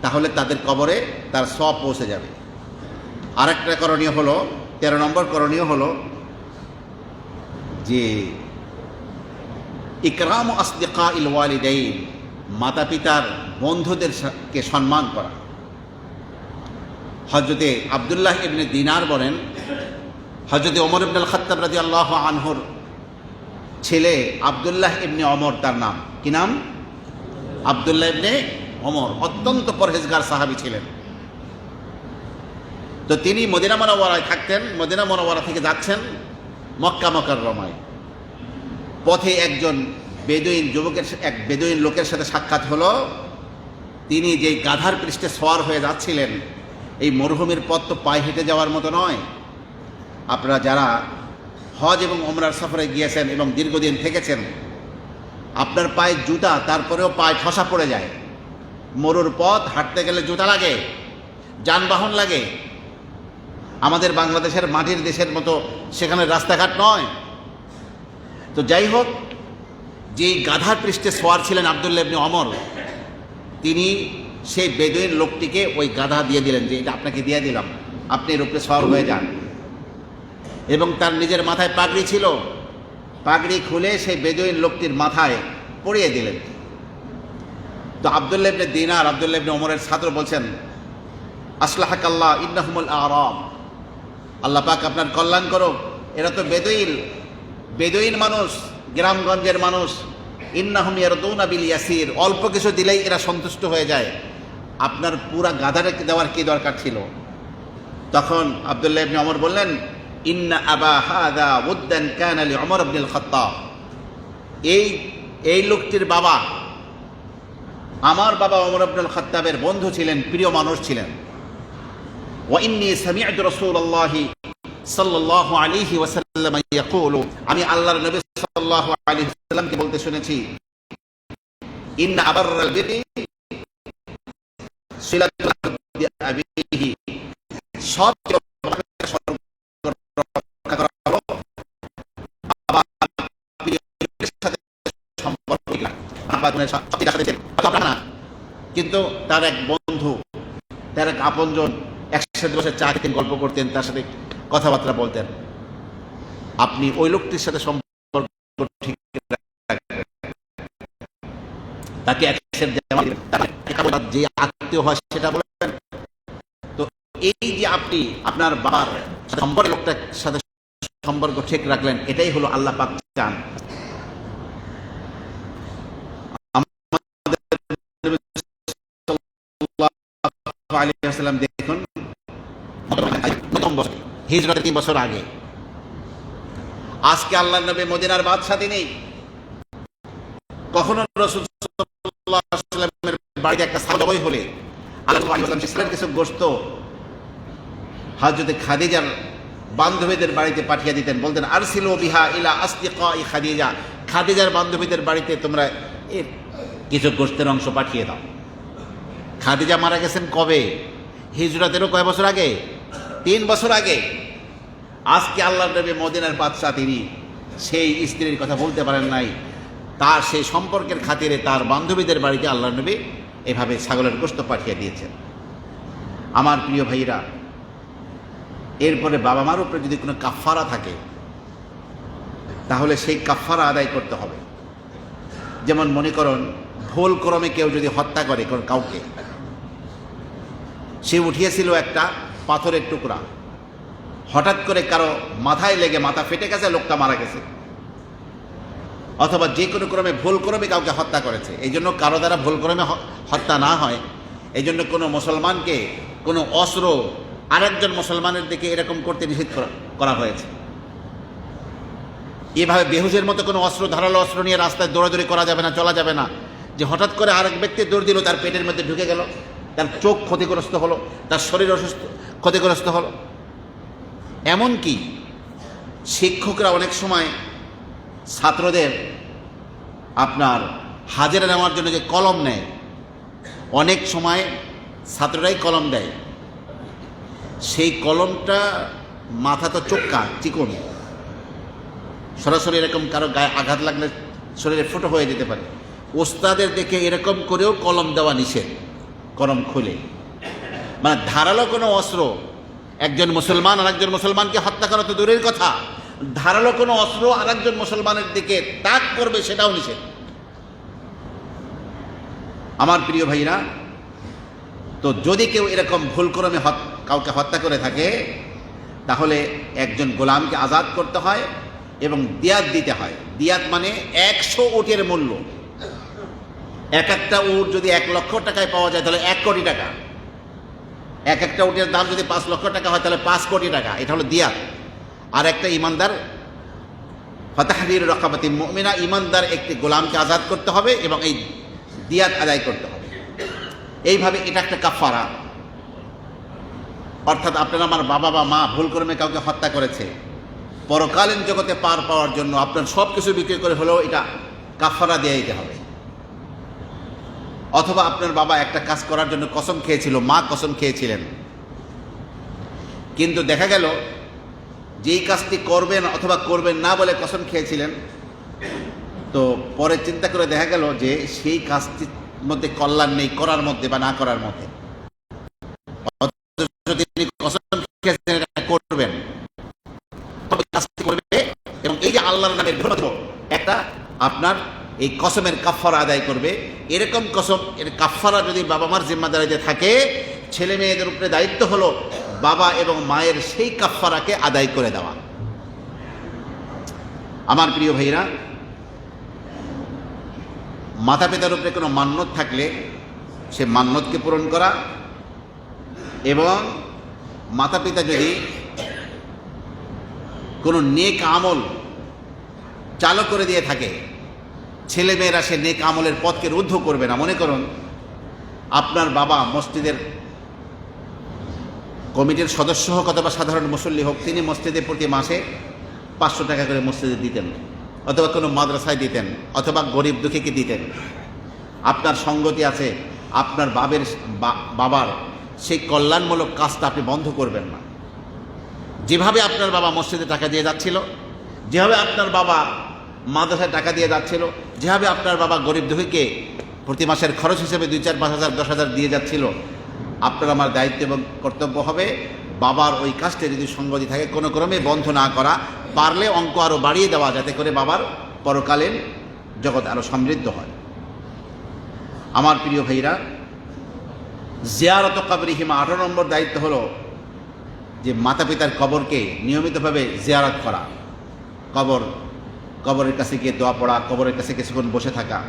তাহলে তাদের কবরে তার সওয়াব পৌঁছে যাবে। আরেকটা করণীয় হলো, 13 নম্বর করণীয় হলো যে ইকরাম আসদিকাইল ওয়ালিদাইন, মাতা পিতার বন্ধুদেরকে সম্মান করা। হযরতে আব্দুল্লাহ ইবনে দিনার বলেন, হযরতে ওমর ইবনে আল খাত্তাব রাদিয়াল্লাহু আনহুর ছেলে আব্দুল্লাহ ইবনে ওমর, তার নাম কি নাম? আব্দুল্লাহ ইবনে ওমর, অত্যন্ত পরহেজগার সাহাবী ছিলেন। তো তিনি মদিনা মুনাওয়ারায় থাকতেন, মদিনা মুনাওয়ারা থেকে যাচ্ছেন মক্কা মুকাররমায়। পথে একজন বেদুইন যুবকের, এক বেদুইন লোকের সাথে সাক্ষাৎ হলো। তিনি যেই গাধার পৃষ্ঠে সওয়ার হয়ে যাচ্ছিলেন, এই মরুভূমির পথ তো পায়ে হেঁটে যাওয়ার মতো নয়। আপনারা যারা হজ এবং ওমরার সফরে গিয়েছেন এবং দীর্ঘদিন থেকেছেন, আপনার পায়ে জুতা, তারপরেও পায়ে ঠসা পড়ে যায়। মরুর পথ হাঁটতে গেলে জুতা লাগে, যানবাহন লাগে। আমাদের বাংলাদেশের মাটির দেশের মতো সেখানে রাস্তাঘাট নয়। তো যাই হোক, যেই গাধার পৃষ্ঠে সওয়ার ছিলেন আব্দুল্লাহ ইবনে ওমর, তিনি সেই বেদুইন লোকটিকে ওই গাধা দিয়ে দিলেন, যে এটা আপনাকে দিয়ে দিলাম, আপনি এর উপরে সওয়ার হয়ে যান। এবং তার নিজের মাথায় পাগড়ি ছিল, পাগড়ি খুলে সেই বেদুইন লোকটির মাথায় পরিয়ে দিলেন। তো আব্দুল্লাহ ইবনে দিনার, আব্দুল্লাহ ইবনে ওমরের ছাত্র বলছেন, আসলাহাকাল্লাহ ইন্নাহুমুল আরাব, আল্লাহ পাক আপনার কল্যাণ করো, এরা তো বেদুইন মানুষ, গ্রামগঞ্জের মানুষ। ইন্নাহুম ইয়ারদুনা বিল ইয়াসির, অল্প কিছু দিলেই এরা সন্তুষ্ট হয়ে যায়, আপনার পুরা গাধাটা দেওয়ার কি দরকার ছিল? তখন আব্দুল্লাহ ইবনে ওমর বললেন, ইন্না আবা হাদা উদ্দান কানা লি ওমর ইবনুল খাত্তাব, এই লোকটির বাবা আমার বাবা ওমর ইবনুল খাত্তাবের বন্ধু ছিলেন, প্রিয় মানুষ ছিলেন। ওয়া ইন্নী সামি'তু রাসূলুল্লাহি সাল্লাল্লাহু আলাইহি ওয়াসাল্লাম ইয়াকুলু, আমি আল্লাহর নবী সাল্লাল্লাহু আলাইহি ওয়াসাল্লামকে বলতে শুনেছি, ইন্না আবাররাল বিরি সিলাতু আবিহি, সৎ কিন্তু তার এক বন্ধু, তার এক আপনজন, একসাথে বসে চা খেতেন, গল্প করতেন, তার সাথে কথাবার্তা বলতেন। আপনি ওই লোকটির সাথে সম্পর্ক ঠিক রাখবেন, তাকে যে আত্মীয় হয় সেটা বলবেন। তো এই যে আপনি আপনার বাবার সম্পর্ক, লোকটার সাথে সম্পর্ক ঠিক রাখলেন, এটাই হলো আল্লাহ পাক চান। দেখুন, হিজরতের 3 বছর আগে, আজকে আল্লাহর নবী মদিনার বাদশা, তিনি কখনো রাসূল সাল্লাল্লাহু আলাইহি ওয়াসাল্লামের বাড়িতে একটা সাহাবী হলে আল্লাহ সাল্লাল্লাহু কিছু গোশত হযরত খাদিজার বান্ধবীদের বাড়িতে পাঠিয়ে দিতেন, বলতেন আরসিলু বিহা ইলা আসদিকাই খাদিজা, খাদিজার বান্ধবীদের বাড়িতে তোমরা এর কিছু গোশতের অংশ পাঠিয়ে দাও। খাদিজা মারা গেছেন কবে? হিজরতেরও কয় বছর আগে? 3 বছর আগে। আজকে আল্লাহর নবী মদিনার বাদশা, তিনি সেই স্ত্রীর কথা বলতে পারেন নাই, তার সেই সম্পর্কের খাতিরে তার বান্ধবীদের বাড়িতে আল্লাহর নবী এভাবে ছাগলের গোশত পাঠিয়ে দিয়েছেন। আমার প্রিয় ভাইরা, এরপরে বাবা মার উপরে যদি কোনো কাফারা থাকে, তাহলে সেই কাফারা আদায় করতে হবে। যেমন মনে করুন, ভুল ক্রমে কেউ যদি হত্যা করে কাউকে, সে উঠিয়েছিল একটা পাথরের টুকরা, হঠাৎ করে কারো মাথায় লেগে মাথা ফেটে গেছে, লোকটা মারা গেছে, অথবা যে কোনো ক্রমে ভুল ক্রমে কাউকে হত্যা করেছে। এই জন্য কারো দ্বারা ভুল ক্রমে হত্যা না হয়, এই জন্য কোনো মুসলমানকে কোনো অস্ত্র আরেকজন মুসলমানের দিকে এরকম করতে নিষেধ করা হয়েছে। এভাবে বেহুশের মতো কোনো অস্ত্র, ধারালো অস্ত্র নিয়ে রাস্তায় দৌড়াদৌড়ি করা যাবে না, চলা যাবে না। যে হঠাৎ করে আরেক ব্যক্তি দৌড় দিল, তার পেটের মধ্যে ঢুকে গেল, তার চোখ ক্ষতিগ্রস্ত হলো, তার শরীর ক্ষতিগ্রস্ত হলো। এমনকি শিক্ষকরা অনেক সময় ছাত্রদের আপনার হাজিরা নেওয়ার জন্য যে কলম নেয়, অনেক সময় ছাত্ররাই কলম দেয়, সেই কলমটা মাথা তো চোক্কা চিকন, সরাসরি এরকম কারো গায়ে আঘাত লাগলে শরীরে ফুটো হয়ে যেতে পারে। ওস্তাদের দেখে এরকম করেও কলম দেওয়া নিষেধ, কলম খুলে। মানে ধারালো কোনো অস্ত্র, একজন মুসলমান আর একজন মুসলমানকে হত্যা করা তো দূরের কথা, ধারালো কোনো অস্ত্র আর একজন মুসলমানের দিকে তাক করবে, সেটাও নিষেধ। আমার প্রিয় ভাইরা, তো যদি কেউ এরকম ভুলক্রমে কাউকে হত্যা করে থাকে, তাহলে একজন গোলামকে আজাদ করতে হয় এবং দিয়াত দিতে হয়। দিয়াত মানে 100 উটের মূল্য। এক একটা উট যদি 1 লক্ষ টাকায় পাওয়া যায়, তাহলে 1 কোটি টাকা। এক একটা উটের দাম যদি 5 লক্ষ টাকা হয়, তাহলে 5 কোটি টাকা। এটা হলো দিয়াত। আর একটা ইমানদার, ফাতাহরির রাকাবাতি মুমিনা, ইমানদার একটি গোলামকে আজাদ করতে হবে এবং এই দিয়াত আদায় করতে হবে। এইভাবে এটা একটা কাফারা। অর্থাৎ আপনার আমার বাবা বা মা ভুল কর্মে কাউকে হত্যা করেছে, পরকালীন জগতে পার পাওয়ার জন্য আপনার সব কিছু বিক্রি করে হলেও এটা কাফারা দিয়ে দিতে হবে। অথবা আপনার বাবা একটা কাজ করার জন্য কসম খেয়েছিল, মা কসম খেয়েছিলেন, কিন্তু দেখা গেল যেই কাজটি করবেন অথবা করবেন না বলে কসম খেয়েছিলেন, তো পরে চিন্তা করে দেখা গেল যে সেই কাজটির মধ্যে কল্যাণ নেই করার মধ্যে বা না করার মধ্যে। তিনি কসম খেয়েছেন এটা করবেন, কাজটি করবে, এবং এই যে আল্লাহর নামের একটা আপনার এই কসমের কাফারা আদায় করবে। এরকম কসম এর কাফারা যদি বাবা মার জিম্মাদারিতে থাকে, ছেলে মেয়েদের উপরে দায়িত্ব হলো বাবা এবং মায়ের সেই কাফারাকে আদায় করে দেওয়া। আমার প্রিয় ভাইরা, মাতা পিতার উপরে কোনো মান্যত থাকলে সে মান্যতকে পূরণ করা, এবং মাতা পিতা যদি কোনো নেক আমল চালু করে দিয়ে থাকে, ছেলে মেয়েরা সে নেক আমলের পথকে রুদ্ধ করবে না। মনে করুন আপনার বাবা মসজিদের কমিটির সদস্য হোক অথবা সাধারণ মুসল্লি হোক, তিনি মসজিদে প্রতি মাসে 500 টাকা করে মসজিদে দিতেন, অথবা কোনো মাদ্রাসায় দিতেন, অথবা গরিব দুঃখীকে দিতেন। আপনার সঙ্গতি আছে, আপনার বাবার সেই কল্যাণমূলক কাজটা আপনি বন্ধ করবেন না। যেভাবে আপনার বাবা মসজিদে টাকা দিয়ে যাচ্ছিল, যেভাবে আপনার বাবা মাদ্রাসায় টাকা দিয়ে যাচ্ছিল, যেভাবে আপনার বাবা গরিব দুঃখীকে প্রতি মাসের খরচ হিসেবে 2, 4, 5 হাজার 10 হাজার দিয়ে যাচ্ছিল, আপনার আমার দায়িত্ব এবং কর্তব্য হবে বাবার ওই কাজটা যদি সঙ্গতি থাকে কোনো ক্রমে বন্ধ না করা, পারলে অঙ্ক আরও বাড়িয়ে দেওয়া, যাতে করে বাবার পরকালীন জগৎ আরও সমৃদ্ধ হয়। আমার প্রিয় ভাইরা, জিয়ারত কবরিহিমা 18 নম্বর দায়িত্ব হলো যে মাতা পিতার কবরকে নিয়মিতভাবে জিয়ারত করা, কবরের কাছে গিয়ে দোয়া পড়া, কবরের কাছে কিছুক্ষণ বসে থাকা।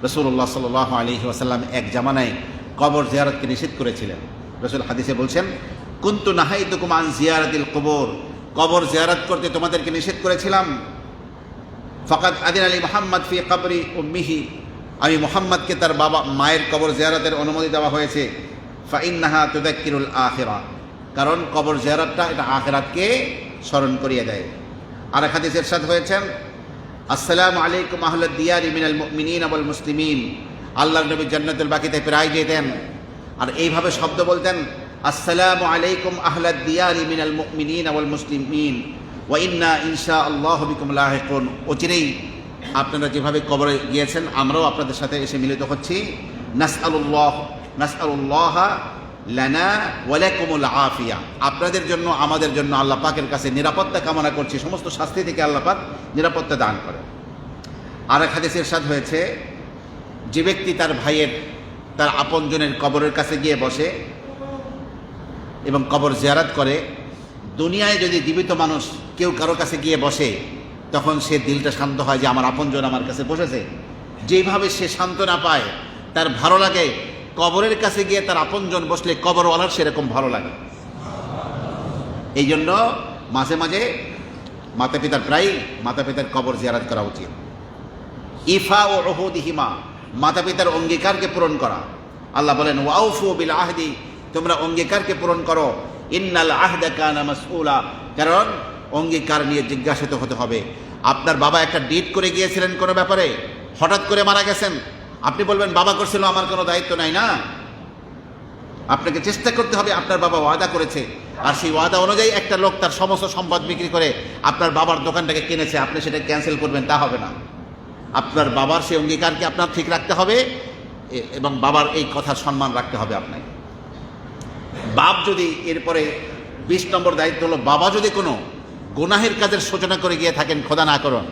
রাসূলুল্লাহ সাল্লাল্লাহু আলাইহি ওয়াসাল্লাম এক জামানায় কবর জিয়ারতকে নিষেধ করেছিলেন। রাসূল হাদিসে বলছেন, কুনতু নাহাইতুকুম আন জিয়ারাতিল কুবুর, কবর জিয়ারত করতে তোমাদেরকে নিষেধ করেছিলাম। ফাকাদ আদিন আলী মুহাম্মদ ফি কবরি উম্মিহি, আমি মুহাম্মদকে তার বাবা মায়ের কবর জিয়ারতের অনুমতি দেওয়া হয়েছে। ফাইন্নাহা তুযাক্কিরুল আখিরা, কারণ কবর জিয়ারতটা এটা আখিরাতকে স্মরণ করিয়ে দেয়। আর এক হাদিসে ইরশাদ হয়েছেন, আসসালামু আলাইকুম আহলাদ দিয়ারি মিনাল মুমিনিন ওয়াল মুসলিমিন। আল্লাহর নবী জান্নাতুল বাকিতে প্রায় যেতেন আর এইভাবে শব্দ বলতেন, আসসালামু আলাইকুম আহলাদ দিয়ারি মিনাল মুমিনিন ওয়াল মুসলিমিন ওয়া ইন্না ইনশাআল্লাহু বিকুম লাহিকুন। অচিরেই আপনারা যেভাবে কবরে গিয়েছেন, আমরাও আপনাদের সাথে এসে মিলিত হচ্ছি। নাসআলুল্লাহ লানা ওয়া লাকুমুল আফিয়া, আপনাদের জন্য আমাদের জন্য আল্লাহ পাকের কাছে নিরাপত্তা কামনা করছি, সমস্ত শাস্তি থেকে আল্লাহ পাক নিরাপত্তা দান করেন। আর এক হাদিসে ইরশাদ হয়েছে, যে ব্যক্তি তার ভাইয়ের, তার আপনজনের কবরের কাছে গিয়ে বসে এবং কবর জিয়ারত করে, দুনিয়ায় যদি জীবিত মানুষ কেউ কারো কাছে গিয়ে বসে, তখন সে দিলটা শান্ত হয় যে আমার আপনজন আমার কাছে বসেছে। যেইভাবে সে সান্ত্বনা পায়, তার ভালো লাগে, কবরের কাছে গিয়ে তার আপনজন বসলে কবরওয়ালার সেরকম ভালো লাগে। এই জন্য মাঝে মাঝে মাতা পিতার কবর জিয়ারত করা উচিত। ইফা ও উহুদিহিমা, মাতা পিতার অঙ্গীকারকে পূরণ করা। আল্লাহ বলেন, ওয়াউফু বিল আহদি, তোমরা অঙ্গীকারকে পূরণ করো। ইন্নাল আহদা কানা মাসউলা, কারণ অঙ্গীকার নিয়ে জিজ্ঞাসিত হতে হবে। আপনার বাবা একটা ডিট করে গিয়েছিলেন কোনো ব্যাপারে, হঠাৎ করে মারা গেছেন, আপনি বলবেন বাবা করছিল, আমার কোনো দায়িত্ব নাই। না, আপনাকে চেষ্টা করতে হবে, আপনার বাবা ওয়াদা করেছে, আর সেই ওয়াদা অনুযায়ী একটা লোক তার সমস্ত সম্পদ বিক্রি করে আপনার বাবার দোকানটাকে কিনেছে, আপনি সেটা ক্যান্সেল করবেন, তা হবে না। আপনার বাবার সেই অঙ্গীকারকে আপনার ঠিক রাখতে হবে এবং বাবার এই কথার সম্মান রাখতে হবে আপনাকে। বাপ যদি এরপরে 20 নম্বর দায়িত্ব হলো, বাবা যদি কোনো গুনাহের কাজের সূচনা করে গিয়ে থাকেন, খোদা না করুন,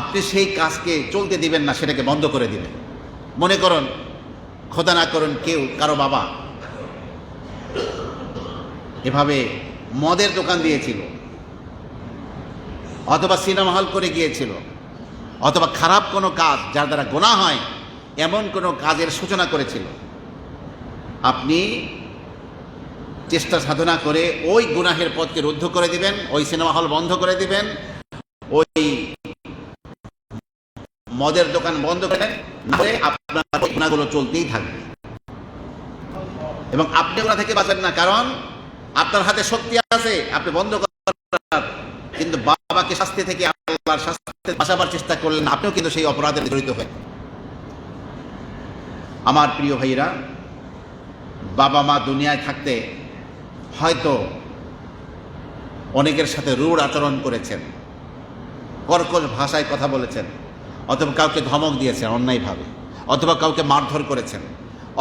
আপনি সেই কাজকে চলতে দিবেন না, সেটাকে বন্ধ করে দিবেন। মনে করুন, খোদা না করুন, কারো বাবা এভাবে মদের দোকান দিয়েছিল, অথবা সিনেমা হল করে গিয়েছিল, অথবা খারাপ কোনো কাজ যার দ্বারা গুনাহ হয় এমন কোনো কাজের সূচনা করেছিল, আপনি চেষ্টা সাধনা করে ওই গুনাহের পথকে রুদ্ধ করে দিবেন, ওই সিনেমা হল বন্ধ করে দিবেন, ওই মদের দোকান বন্ধ করে দেন, আপনার গুনাহগুলো চলতেই থাকবে। এবং আপনি ওরা থেকে বাঁচেন না, কারণ আপনার হাতে শক্তি আছে, আপনি বন্ধ করার, কিন্তু বাবাকে শাস্তি থেকে আল্লাহর শাস্তি বাঁচাবার চেষ্টা করলেন, আপনিও কিন্তু সেই অপরাধে জড়িত হয়ে। আমার প্রিয় ভাইরা, বাবা মা দুনিয়ায় থাকতে হয়তো অনেকের সাথে রূঢ় আচরণ করেছেন, কর্কশ ভাষায় কথা বলেছেন, অথবা কাউকে ধমক দিয়েছেন অন্যায়ভাবে, অথবা কাউকে মারধর করেছেন,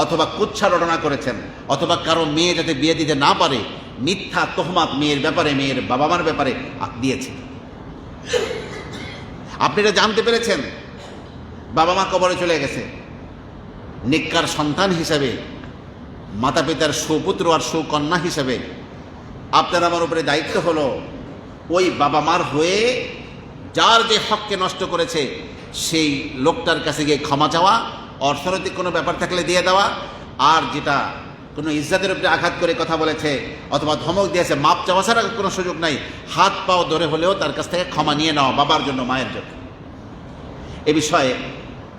অথবা কুৎসা রটনা করেছেন, অথবা কারো মেয়ে যাতে বিয়ে দিতে না পারে মিথ্যা তোহমাত মেয়ের ব্যাপারে, মেয়ের বাবা মার ব্যাপারে দিয়েছেন। আপনি এটা জানতে পেরেছেন, বাবা মা কবরে চলে গেছে, নিক্কার সন্তান হিসাবে, মাতা পিতার সুপুত্র আর সুকন্যা হিসাবে আপনার আমার উপরে দায়িত্ব হলো ওই বাবা মার হয়ে যার যে হককে নষ্ট করেছে সেই লোকটার কাছে গিয়ে ক্ষমা চাওয়া, অর্থনৈতিক কোনো ব্যাপার থাকলে দিয়ে দেওয়া, আর যেটা কোনো ইজ্জতের উপরে আঘাত করে কথা বলেছে অথবা ধমক দিয়েছে, মাপ চাওয়া ছাড়া কোনো সুযোগ নাই, হাত পাও ধরে হলেও তার কাছ থেকে ক্ষমা নিয়ে নেওয়া, বাবার জন্য মায়ের জন্য। এ বিষয়ে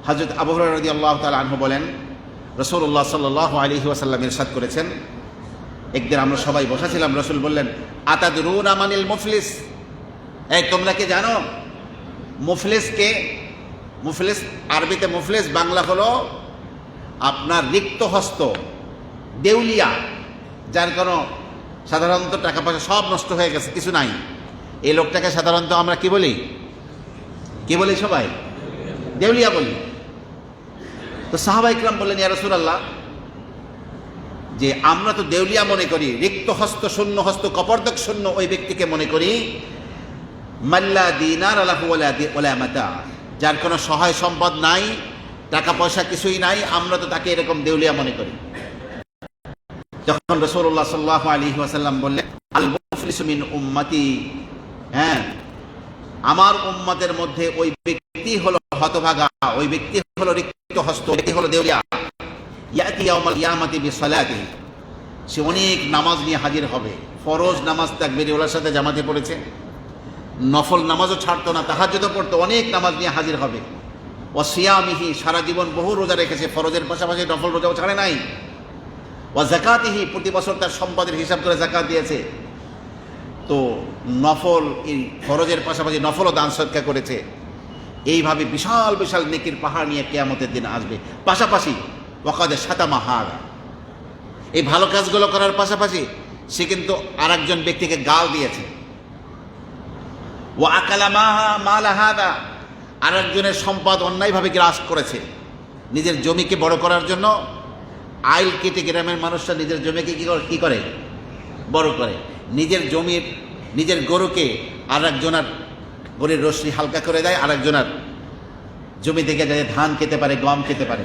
হযরত আবু হুরায়রা রাদিয়াল্লাহু তাআলা আনহু বলেন, রাসূলুল্লাহ সাল্লাল্লাহু আলাইহি ওয়াসাল্লাম ইরশাদ করেছেন, একদিন আমরা সবাই বসেছিলাম, রাসূল বললেন, আতাদরুনা মানিল মুফলিস, এই তোমরা কি জানো মুফলিস কে? মুফলিস আরবিতে মুফলিস, বাংলা হলো আপনার রিক্ত হস্ত, দেউলিয়া, যার কোনো সাধারণত টাকা পয়সা সব নষ্ট হয়ে গেছে, কিছু নাই, এই লোকটাকে সাধারণত আমরা কি বলি? কি বলি সবাই? দেউলিয়া বলি। তো সাহাবা ইকরাম বললেন, ইয়া রাসূলুল্লাহ, যে আমরা তো দেউলিয়া মনে করি, রিক্ত হস্ত, শূন্য হস্ত, কপর্দক শূন্য ওই ব্যক্তিকে মনে করি মাল্লা দিনার আলাহু ওয়ালা মাতা, যার কোনো সহায় সম্পদ নাই, টাকা পয়সা কিছুই নাই, আমরা তো তাকে এরকম দেউলিয়া মনে করি। যখন রাসূলুল্লাহ সাল্লাল্লাহু আলাইহি ওয়াসাল্লাম বললেন, আল মুফলিসু মিন উম্মতি, হ্যাঁ, আমার উম্মতের মধ্যে ওই ব্যক্তি হলো হতভাগা, ওই ব্যক্তি হলো রিক্ত হস্ত, ব্যক্তি হলো দেউলিয়া, ইয়াতি ইয়াউমাল কিয়ামাতি বিসসালাতি, সে অনেক নামাজ নিয়ে হাজির হবে, ফরজ নামাজ তাকবীরের সাথে জামাতে পড়েছে, নফল নামাজও ছাড়তো না, তাহাজ্জুদও পড়তো, অনেক নামাজ নিয়ে হাজির হবে। ও সিয়ামিহি, সারা জীবন বহু রোজা রেখেছে, ফরজের পাশাপাশি নফল রোজাও ছাড়ে নাই। ও যাকাতিহি, প্রতি বছর তার সম্পদের হিসাব করে যাকাত দিয়েছে। তো নফল, এই ফরজের পাশাপাশি নফলও দান সদকা করেছে। এইভাবে বিশাল বিশাল নেকির পাহাড় নিয়ে কিয়ামতের দিন আসবে। পাশাপাশি ওয়াকাদে শাতামা হাদা, এই ভালো কাজগুলো করার পাশাপাশি সে কিন্তু আর একজন ব্যক্তিকে গাল দিয়েছে। ওয়া আকালা মালা হাদা, আর একজনের সম্পদ অন্যায়ভাবে গ্রাস করেছে। নিজের জমিকে বড় করার জন্য আইল কেটে গ্রামের মানুষরা নিজের জমিকে কি করে? বড় করে। নিজের জমির, নিজের গরুকে আর একজনের গরুর রশ্মি হালকা করে দেয়, আর একজনের জমি থেকে যাতে ধান খেতে পারে, গম খেতে পারে।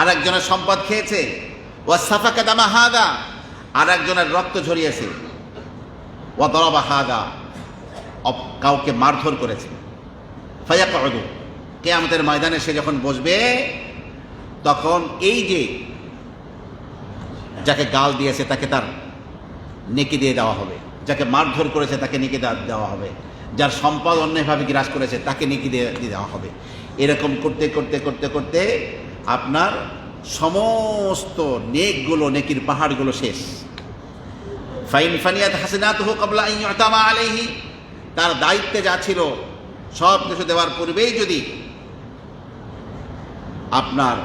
আর একজনের সম্পদ খেয়েছে। ওয়া সাফাকা দামা হাদা, আর একজনের রক্ত ঝরিয়েছে। ওয়া দরাবা হাদা, কাউকে মারধর করেছে। ফায়াকউদু, কিয়ামতের ময়দানে সে যখন বসবে, তখন এই যে যাকে গাল দিয়েছে তাকে তার নেকি দিয়ে দেওয়া হবে, যাকে মারধর করেছে তাকে নেকি দেওয়া হবে, যার সম্পদ অন্যায়ভাবে গ্রাস করেছে তাকে নেকি দিয়ে দেওয়া হবে। এরকম করতে করতে করতে করতে আপনার সমস্ত নেকগুলো, নেকির পাহাড়গুলো শেষ। ফাইন ফানিয়াত হাসিনাতুহু ক্বাবলা আন ইউতামা আলাইহি, তার দায়িত্বে যা ছিল সব কিছু দেওয়ার পূর্বেই যদি আপনার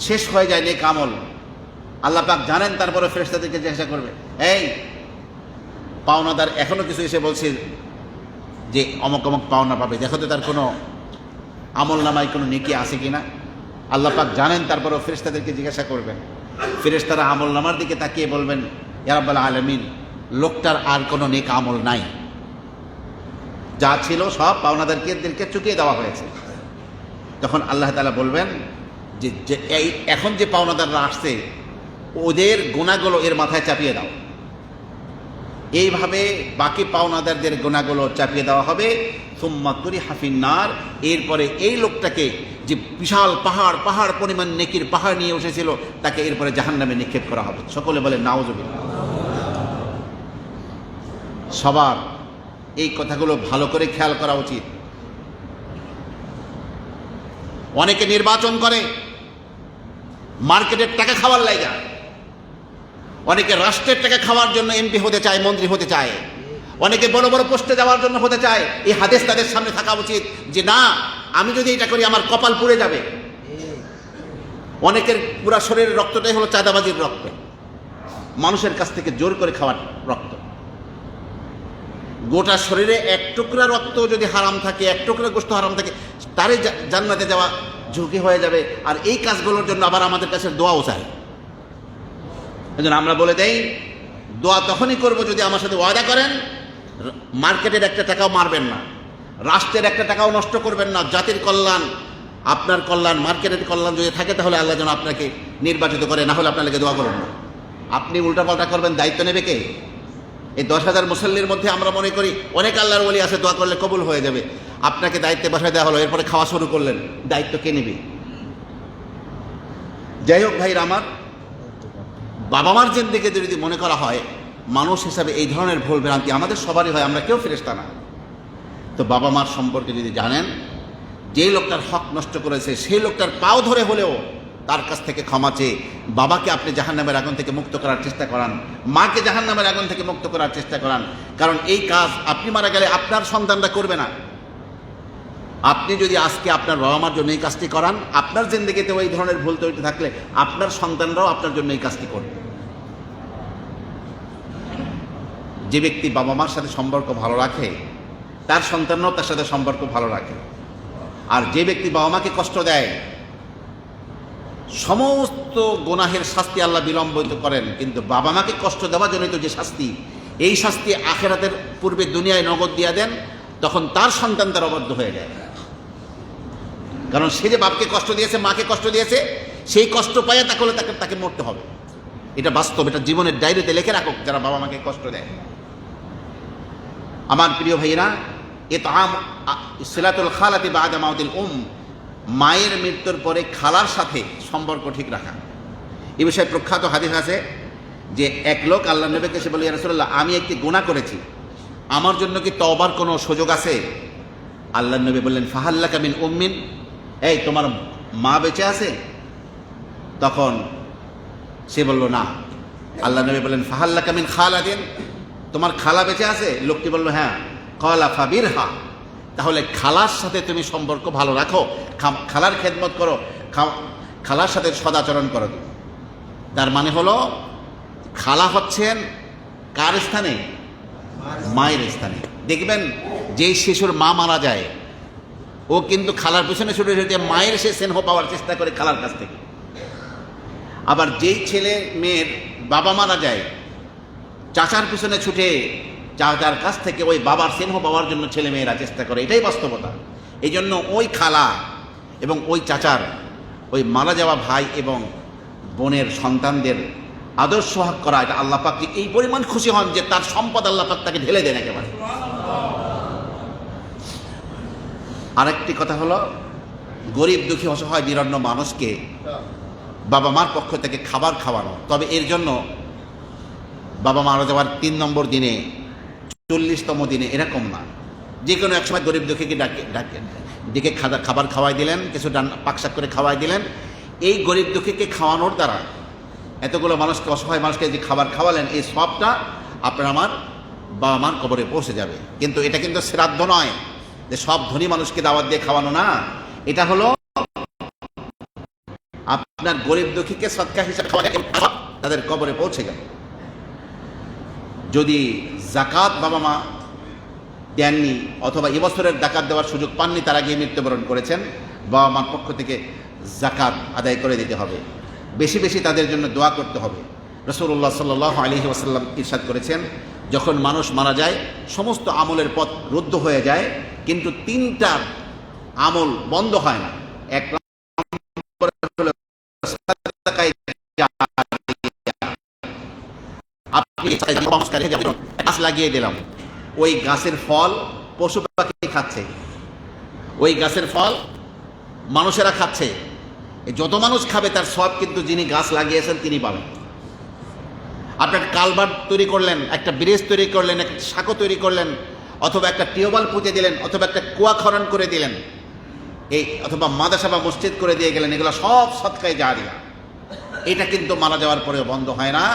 শেষ হয়ে যায় নেক আমল, আল্লাহ পাক জানেন, তারপরে ফেরেশতাদেরকে জিজ্ঞাসা করবে, এই পাওনাদার এখনো কিছু এসে বলছে যে অমক অমক পাওনা পাবে, দেখো তো তার কোনো আমল নামায় কোনো নেকি আছে কিনা। আল্লাহ পাক জানেন, তারপরে ফেরেশতাদেরকে জিজ্ঞাসা করবেন। ফেরেশতারা আমল নামার দিকে তাকিয়ে বলবেন, ইয়া রাব্বাল আলামিন, লোকটার আর কোনো নেক আমল নাই, যা ছিল সব পাওনাদারকে চুকিয়ে দেওয়া হয়েছে। তখন আল্লাহ তাআলা বলবেন যে এই এখন যে পাওনাদাররা আসছে ওদের গুনাহগুলো এর মাথায় চাপিয়ে দাও। এইভাবে বাকি পাওনাদারদের গুনাহগুলো চাপিয়ে দেওয়া হবে। সুম্মা তুরিহা ফিন্নার, এরপরে এই লোকটাকে যে বিশাল পাহাড় পাহাড় পরিমাণ নেকির পাহাড় নিয়ে এসেছিল তাকে এরপরে জাহান্নামে নিক্ষেপ করা হবে। সকলে বলে নাউযুবিল্লাহ। সবার এই কথাগুলো ভালো করে খেয়াল করা উচিত। অনেকে নির্বাচন করে মার্কেটের টাকা খাওয়ার লাইগা, অনেকে রাষ্ট্রের টাকা খাওয়ার জন্য এমপি হতে চায়, মন্ত্রী হতে চায়, অনেকে বড় বড় পোস্টে যাওয়ার জন্য হতে চায়। এই হাদিস তাদের সামনে থাকা উচিত যে না, আমি যদি এটা করি আমার কপাল পুড়ে যাবে। অনেকের পুরা শরীরের রক্তটাই হলো চাঁদাবাজির রক্ত, মানুষের কাছ থেকে জোর করে খাওয়ার রক্ত। গোটা শরীরে এক টুকরা রক্ত যদি হারাম থাকে, এক টুকরা গোশত হারাম থাকে, তারই জান্নাতে যাওয়া ঝুঁকি হয়ে যাবে। আর এই কাজগুলোর জন্য আবার আমাদের কাছে দোয়াও চাই। এই জন্য আমরা বলে দেই, দোয়া তখনই করবো যদি আমার সাথে ওয়াদা করেন মার্কেটের একটা টাকাও মারবেন না, রাষ্ট্রের একটা টাকাও নষ্ট করবেন না। জাতির কল্যাণ, আপনার কল্যাণ, মার্কেটের কল্যাণ যদি থাকে তাহলে আল্লাহ যেন আপনাকে নির্বাচিত করে, না হলে আপনার লেগে দোয়া করবেন না। আপনি উল্টাপাল্টা করবেন, দায়িত্ব নেবে কে? এই 10,000 মুসল্লির মধ্যে আমরা মনে করি অনেক আল্লাহর ওলি আছে, দোয়া করলে কবুল হয়ে যাবে। আপনাকে দায়িত্বে বসায় দেওয়া হলো, এরপরে খাওয়া শুরু করলেন, দায়িত্ব কে নেবে? যাই হোক ভাইরা আমার, বাবা মার জিন্দেগি যদি মনে করা হয় মানুষ হিসাবে এই ধরনের ভুল ভ্রান্তি আমাদের সবারই হয়, আমরা কেউ ফেরেশতা না। তো বাবা মার সম্পর্কে যদি জানেন যেই লোকটার হক নষ্ট করেছে সেই লোকটার পাও ধরে হলেও তার কাছ থেকে ক্ষমা চেয়ে বাবাকে আপনি জাহান্নামের আগুন থেকে মুক্ত করার চেষ্টা করান, মাকে জাহান্নামের আগুন থেকে মুক্ত করার চেষ্টা করান। কারণ এই কাজ আপনি মারা গেলে আপনার সন্তানরা করবে না। আপনি যদি আজকে আপনার বাবা মার জন্য এই কাজটি করান, আপনার জিন্দেগিতেও এই ধরনের ভুল তৈরি থাকলে আপনার সন্তানরাও আপনার জন্য এই কাজটি করবে। যে ব্যক্তি বাবা মার সাথে সম্পর্ক ভালো রাখে তার সন্তানরাও তার সাথে সম্পর্ক ভালো রাখে। আর যে ব্যক্তি বাবা মাকে কষ্ট দেয়, সমস্ত গুনাহের শাস্তি আল্লাহ বিলম্বিত করেন, কিন্তু বাবা মাকে কষ্ট দেওয়ার জন্যই তো যে শাস্তি, এই শাস্তি আখিরাতের পূর্বে দুনিয়ায় নগদ দিয়ে দেন, তখন তার সন্তান তার অবাধ্য হয়ে যায়। কারণ সে যে বাপকে কষ্ট দিয়েছে, মাকে কষ্ট দিয়েছে, সেই কষ্ট পাইয়া তাকে মরতে হবে। এটা বাস্তব, এটা জীবনের ডায়েরিতে লিখে রাখুক যারা বাবা মাকে কষ্ট দেয়। আমার প্রিয় ভাইয়েরা, সিলাতুল খালাতি বাদা মাউতিল মায়ের মৃত্যুর পরে খালার সাথে সম্পর্ক ঠিক রাখা। এ বিষয়ে প্রখ্যাত হাদিস আছে যে এক লোক আল্লাহ নবীকে এসে বলে, ইয়া রাসূলুল্লাহ, আমি একটি গুনাহ করেছি, আমার জন্য কি তওবার কোনো সুযোগ আছে? আল্লাহ নবী বললেন, ফাহাল্লাকা মিন উম্মিন, এই তোমার মা বেঁচে আছে? তখন সে বলল না। আল্লাহ নবী বললেন, ফাহাল্লাকা মিন খালাদিন, তোমার খালা বেঁচে আছে? লোকটি বলল হ্যাঁ। ক্বালা ফাবিরহা, তাহলে খালার সাথে তুমি সম্পর্ক ভালো রাখো, খালার খেদমত করো, খালার সাথে সদাচরণ করো। তার মানে হলো খালা হচ্ছেন কার স্থানে? মায়ের স্থানে। দেখবেন যেই শিশুর মা মারা যায় ও কিন্তু খালার পিছনে ছুটে ছুটে মায়ের সে স্নেহ পাওয়ার চেষ্টা করে খালার কাছ থেকে। আবার যেই ছেলে মেয়ের বাবা মারা যায় চাচার পিছনে ছুটে চাচার কাছ থেকে ওই বাবার স্নেহ পাওয়ার জন্য ছেলে মেয়েরা চেষ্টা করে। এটাই বাস্তবতা। এই জন্য ওই খালা এবং ওই চাচার ওই মারা যাওয়া ভাই এবং বোনের সন্তানদের আদর সোহাগ করা, এটা আল্লাহ পাক এই পরিমাণ খুশি হন যে তার সম্পদ আল্লাহ পাক তাকে ঢেলে দেন একেবারে। আরেকটি কথা হলো, গরিব দুঃখী অসহায় বিরন্ন মানুষকে বাবা মার পক্ষ থেকে খাবার খাওয়ানো। তবে এর জন্য বাবা মারা যাওয়ার 3 নম্বর দিনে, 40তম দিনে এরকম না, যে কোনো এক সময় গরিব দুঃখীকে ডেকে খাবার খাওয়াই দিলেন, কিছু পাকশাক করে খাওয়াই দিলেন। এই গরিব দুঃখীকে খাওয়ানোর দ্বারা এতগুলো মানুষকে, অসহায় মানুষকে যে খাবার খাওয়ালেন, এই সবটা আপনার আমার বাবা মার কবরে পৌঁছে যাবে। কিন্তু এটা কিন্তু শ্রাদ্ধ নয় যে সব ধনী মানুষকে দাওয়াত দিয়ে খাওয়ানো, না। এটা হলো আপনার গরিব দুঃখীকে সদকা হিসাবে তাদের কবরে পৌঁছে গেল। যদি জাকাত বাবা মা দেননি অথবা এবছরের জাকাত দেওয়ার সুযোগ পাননি, তারা গিয়ে মৃত্যুবরণ করেছেন, বাবা মার পক্ষ থেকে জাকাত আদায় করে দিতে হবে। বেশি বেশি তাদের জন্য দোয়া করতে হবে। রাসূলুল্লাহ সাল্লাল্লাহু আলাইহি ওয়াসাল্লাম ইরশাদ করেছেন, যখন মানুষ মারা যায় সমস্ত আমলের পথ রুদ্ধ হয়ে যায়, কিন্তু 3টা আমল বন্ধ হয় না। এক নম্বর হলো সাদাকায়ে জারিয়া। আপনি গাছ লাগিয়ে দিলাম, ওই গাছের ফল পশু পাখি খাচ্ছে, ওই গাছের ফল মানুষেরা খাচ্ছে। যত মানুষ খাবে তার সব কিন্তু যিনি গাছ লাগিয়েছেন তিনি পাবেন। আপনার কালভার্ট তৈরি করলেন, একটা ব্রিজ তৈরি করলেন, একটা সাঁকো তৈরি করলেন, অথবা একটা টিউবওয়েল পুঁতে দিলেন, অথবা একটা কুয়া খনন করে দিলেন, এই অথবা মাদ্রাসা বা মসজিদ করে দিয়ে গেলেন, এগুলো সব সদকায়ে জারিয়া। এটা কিন্তু মারা যাওয়ার পরেও বন্ধ হয় না।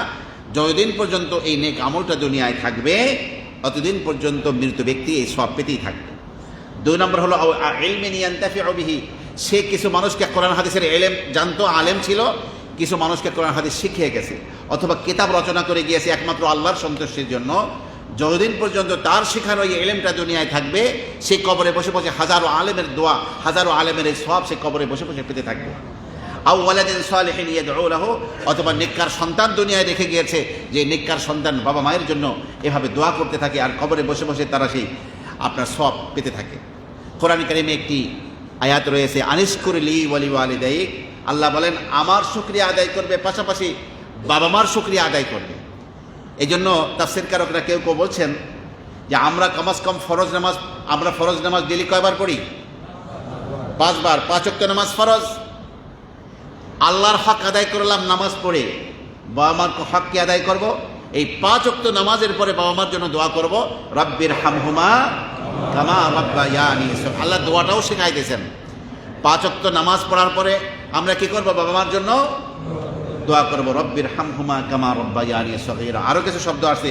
যতদিন পর্যন্ত এই নেক আমলটা দুনিয়ায় থাকবে ততদিন পর্যন্ত মৃত ব্যক্তি এই সওয়াব পেতেই থাকবে। 2 নম্বর হলো ইলমিন ইয়ানতাফিউ বিহি, সে কিছু মানুষকে কোরআন হাদিসের ইলম জানতো, আলেম ছিল, কিছু মানুষকে কোরআন হাদিস শিখিয়ে গেছে, অথবা কিতাব রচনা করে গিয়েছে একমাত্র আল্লাহর সন্তুষ্টির জন্য। যতদিন পর্যন্ত তার শেখানো এই ইলমটা দুনিয়ায় থাকবে, সেই কবরে বসে বসে হাজারো আলেমের দোয়া, হাজারো আলেমের এই সওয়াব সে কবরে বসে বসে পেতে থাকবে। আও ওয়ালাদিন সালিহিন ইয়াদউ লাহু, অথবা নেককার সন্তান দুনিয়ায় রেখে গিয়েছে, যে নেককার সন্তান বাবা মায়ের জন্য এভাবে দোয়া করতে থাকে আর কবরে বসে বসে তারা সেই আপনার সওয়াব পেতে থাকে। কোরআন কারিমে একটি আয়াত রয়েছে, আনিশকুর লি ওয়ালি ওয়ালিদাইক, আল্লাহ বলেন আমার শুকরিয়া আদায় করবে, পাশাপাশি বাবা মার শুকরিয়া আদায় করবে। এই জন্য তাফসীরকারকরা কেউ কেউ বলছেন যে আমরা কমাস কম ফরজ নামাজ ডেলি কয়বার পড়ি? 5 বার। 5 ওয়াক্ত নামাজ ফরজ। আল্লাহর হক আদায় করলাম নামাজ পড়ে, বাবা মার হক কি আদায় করব? এই 5 ওয়াক্ত নামাজের পরে বাবা মার জন্য দোয়া করব, রব্বির হামহুমা কামা রাব্বায়ানি। আল্লাহ দোয়াটাও শেখাই দিয়েছেন। 5 ওয়াক্ত নামাজ পড়ার পরে আমরা কি করব? বাবা মার জন্য দোয়া করব, রব্বির হামহুমা কামা রাব্বায়ানি সগীরা। আরো কিছু শব্দ আছে,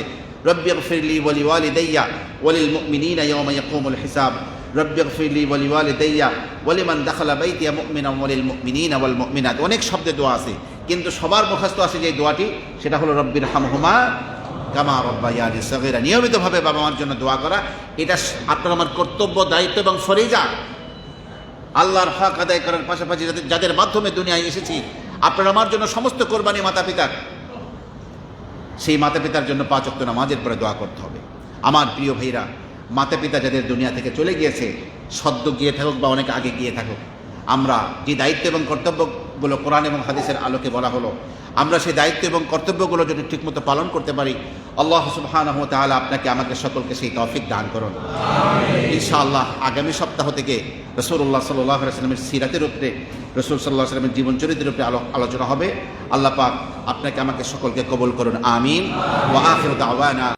রব্বিগফিরলি ওয়ালি ওয়ালিদাইয়া ওয়ালিল মুমিনিনা ইয়াওমা ইয়াকুমুল হিসাব, রব্বিগফিরলি ওয়ালি ওয়ালিদাইয়া ওয়ালিমান দাখালা বাইতিয়া মুমিনান ওয়ালিল মুমিনিনা ওয়াল মুমিনাত। অনেক শব্দে দোয়া আছে, কিন্তু সবার মুখস্থ আছে যে দোয়াটি, সেটা হলো রব্বির হামহুমা কামা রাব্বায়ানি সগীরা। নিয়মিতভাবে বাবা মার জন্য দোয়া করা, এটা আপনার আমার কর্তব্য, দায়িত্ব এবং ফরিজা। আল্লাহর হক আদায় করার পাশাপাশি যাদের মাধ্যমে দুনিয়ায় এসেছি, আপনার আমার জন্য সমস্ত কোরবানি মাতা পিতার, সেই মাতা পিতার জন্য 5 ওয়াক্ত নামাজের পরে দোয়া করতে হবে। আমার প্রিয় ভাইরা, মাতা পিতা যাদের দুনিয়া থেকে চলে গিয়েছে, সদ্য গিয়ে থাকুক বা অনেক আগে গিয়ে থাকুক, আমরা যে দায়িত্ব এবং কর্তব্যগুলো কোরআন এবং হাদিসের আলোকে বলা হলো, আমরা সেই দায়িত্ব এবং কর্তব্যগুলো যদি ঠিকমতো পালন করতে পারি, আল্লাহ সুবহানাহু ওয়া তাআলা আপনাকে আমাকে সকলকে সেই তৌফিক দান করুন। ইনশাআল্লাহ আগামী সপ্তাহ থেকে রাসূলুল্লাহ সাল্লাল্লাহু আলাইহি ওয়াসাল্লামের সিরাতের উপরে, রাসূল সাল্লাল্লাহু আলাইহি ওয়াসাল্লামের জীবন চরিত্রের উপরে আলোচনা হবে। আল্লাহ পাক আপনাকে আমাকে সকলকে কবুল করুন, আমিন। ওয়া আখিরু দাওয়ানা